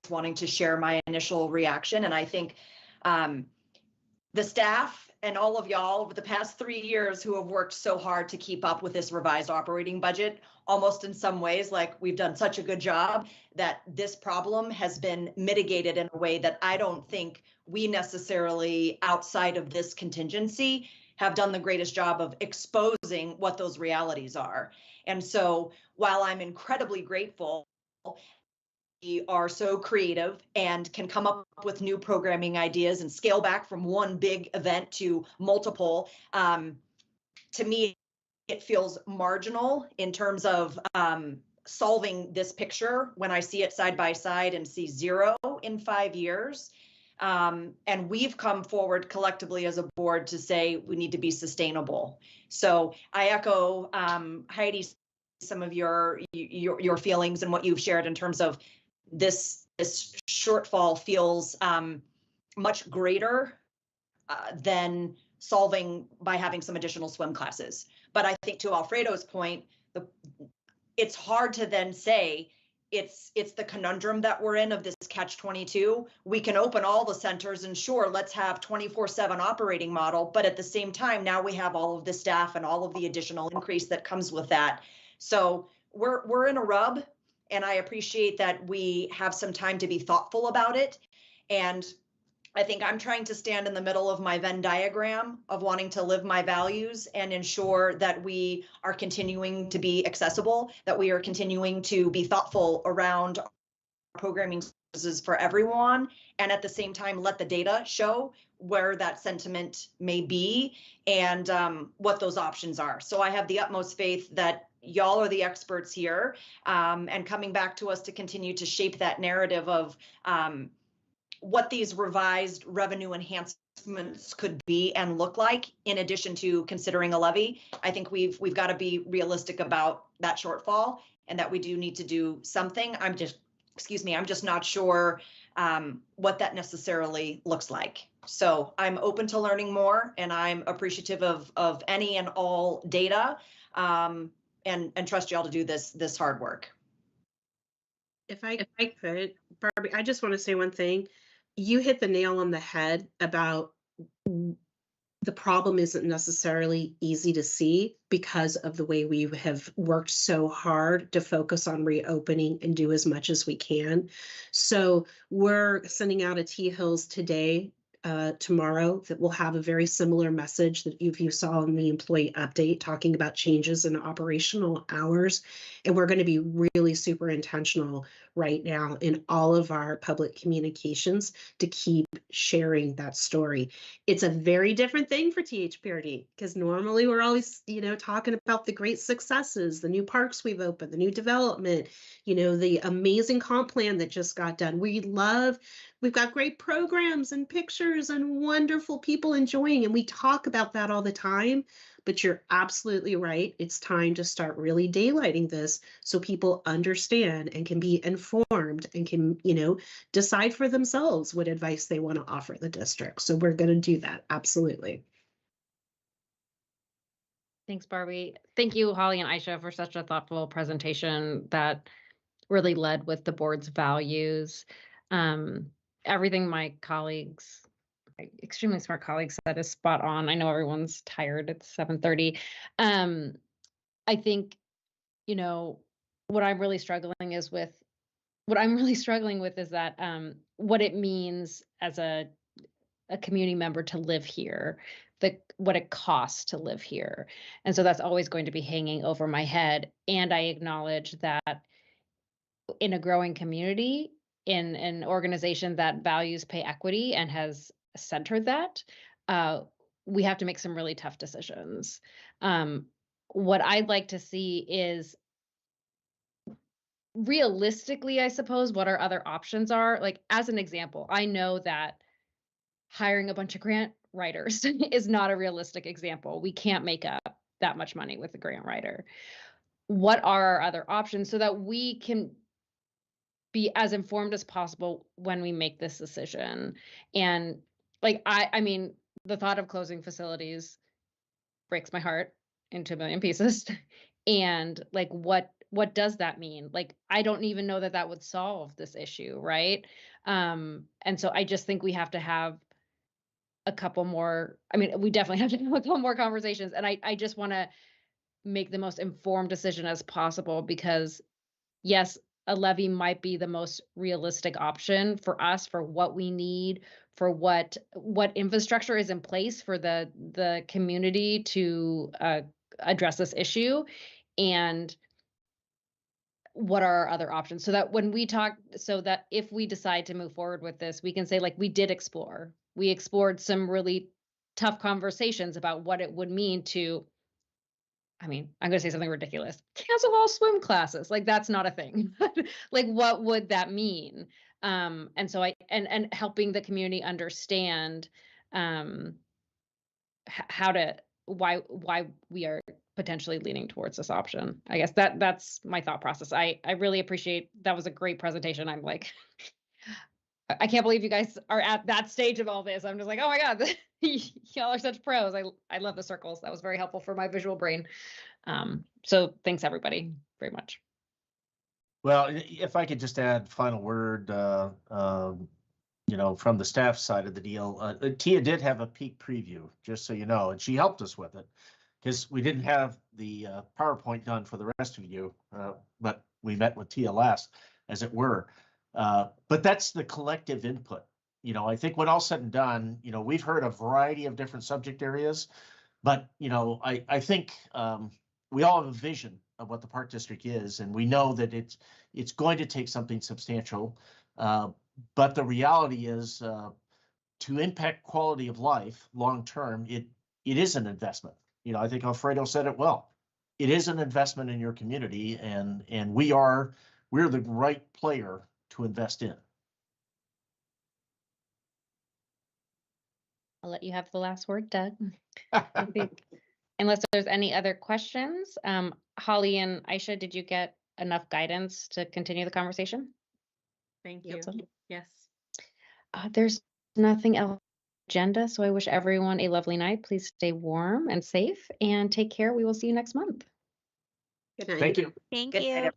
wanting to share my initial reaction. And I think the staff and all of y'all over the past 3 years who have worked so hard to keep up with this revised operating budget, almost in some ways, like we've done such a good job that this problem has been mitigated in a way that I don't think we necessarily, outside of this contingency, have done the greatest job of exposing what those realities are. And so while I'm incredibly grateful we are so creative and can come up with new programming ideas and scale back from one big event to multiple, to me, it feels marginal in terms of solving this picture when I see it side by side and see 0 in 5 years. And we've come forward collectively as a board to say we need to be sustainable. So I echo Heidi, some of your feelings and what you've shared in terms of this shortfall feels much greater than solving by having some additional swim classes. But I think to Alfredo's point, it's hard to then say it's the conundrum that we're in of this catch-22. We can open all the centers and sure, let's have 24/7 operating model, but at the same time, now we have all of the staff and all of the additional increase that comes with that. So we're in a rub, and I appreciate that we have some time to be thoughtful about it. And I think I'm trying to stand in the middle of my Venn diagram of wanting to live my values and ensure that we are continuing to be accessible, that we are continuing to be thoughtful around programming services for everyone, and at the same time, let the data show where that sentiment may be and what those options are. So I have the utmost faith that y'all are the experts here, and coming back to us to continue to shape that narrative of what these revised revenue enhancements could be and look like, in addition to considering a levy. I think we've got to be realistic about that shortfall and that we do need to do something. I'm just not sure what that necessarily looks like. So I'm open to learning more, and I'm appreciative of any and all data, and trust y'all to do this hard work. If I could, Barbie, I just want to say one thing. You hit the nail on the head about the problem isn't necessarily easy to see because of the way we have worked so hard to focus on reopening and do as much as we can. So we're sending out a T Hills today, tomorrow, that will have a very similar message that you saw in the employee update, talking about changes in operational hours. And we're going to be really super intentional right now in all of our public communications to keep sharing that story. It's a very different thing for THPRD because normally we're always, talking about the great successes, the new parks we've opened, the new development, the amazing comp plan that just got done. We've got great programs and pictures and wonderful people enjoying, and we talk about that all the time. But you're absolutely right. It's time to start really daylighting this so people understand and can be informed and can, decide for themselves what advice they want to offer the district. So we're going to do that. Absolutely. Thanks, Barbie. Thank you, Holly and Aisha, for such a thoughtful presentation that really led with the board's values. Everything my colleagues, extremely smart colleagues, said is spot on. I know everyone's tired. It's 7:30. I think, what I'm really struggling with is that what it means as a community member to live here, what it costs to live here. And so that's always going to be hanging over my head. And I acknowledge that in a growing community, in an organization that values pay equity and has centered that, we have to make some really tough decisions. What I'd like to see is, realistically, I suppose, what our other options are. Like, as an example, I know that hiring a bunch of grant writers is not a realistic example. We can't make up that much money with a grant writer. What are our other options so that we can be as informed as possible when we make this decision? And like, I mean, the thought of closing facilities breaks my heart into a million pieces. And like, what does that mean? Like, I don't even know that would solve this issue, right? And so I just think we have to have a couple more. I mean, we definitely have to have a couple more conversations. And I just want to make the most informed decision as possible, because yes, a levy might be the most realistic option for us, for what we need, for what infrastructure is in place for the community to address this issue, and what are our other options, so that when we talk, so that if we decide to move forward with this, we can say, like, we explored some really tough conversations about what it would mean to, I mean, I'm going to say something ridiculous, cancel all swim classes. Like, that's not a thing. Like, what would that mean? And so and helping the community understand why we are potentially leaning towards this option. I guess that's my thought process. I really appreciate, that was a great presentation. I'm like, I can't believe you guys are at that stage of all this. I'm just like, oh my God, y'all are such pros. I love the circles. That was very helpful for my visual brain. So thanks everybody very much. Well, if I could just add final word, from the staff side of the deal, Tia did have a peek preview, just so you know, and she helped us with it, because we didn't have the PowerPoint done for the rest of you, but we met with Tia last, as it were. But that's the collective input. I think when all said and done, we've heard a variety of different subject areas, but, I think we all have a vision of what the Park District is, and we know that it's going to take something substantial. But the reality is, to impact quality of life long term, it is an investment. I think Alfredo said it well. It is an investment in your community, and we're the right player to invest in. I'll let you have the last word, Doug. Unless there's any other questions. Holly and Aisha, did you get enough guidance to continue the conversation? Thank you. Yes. There's nothing else on the agenda, so I wish everyone a lovely night. Please stay warm and safe, and take care. We will see you next month. Good night. Thank you. Thank Good night, you.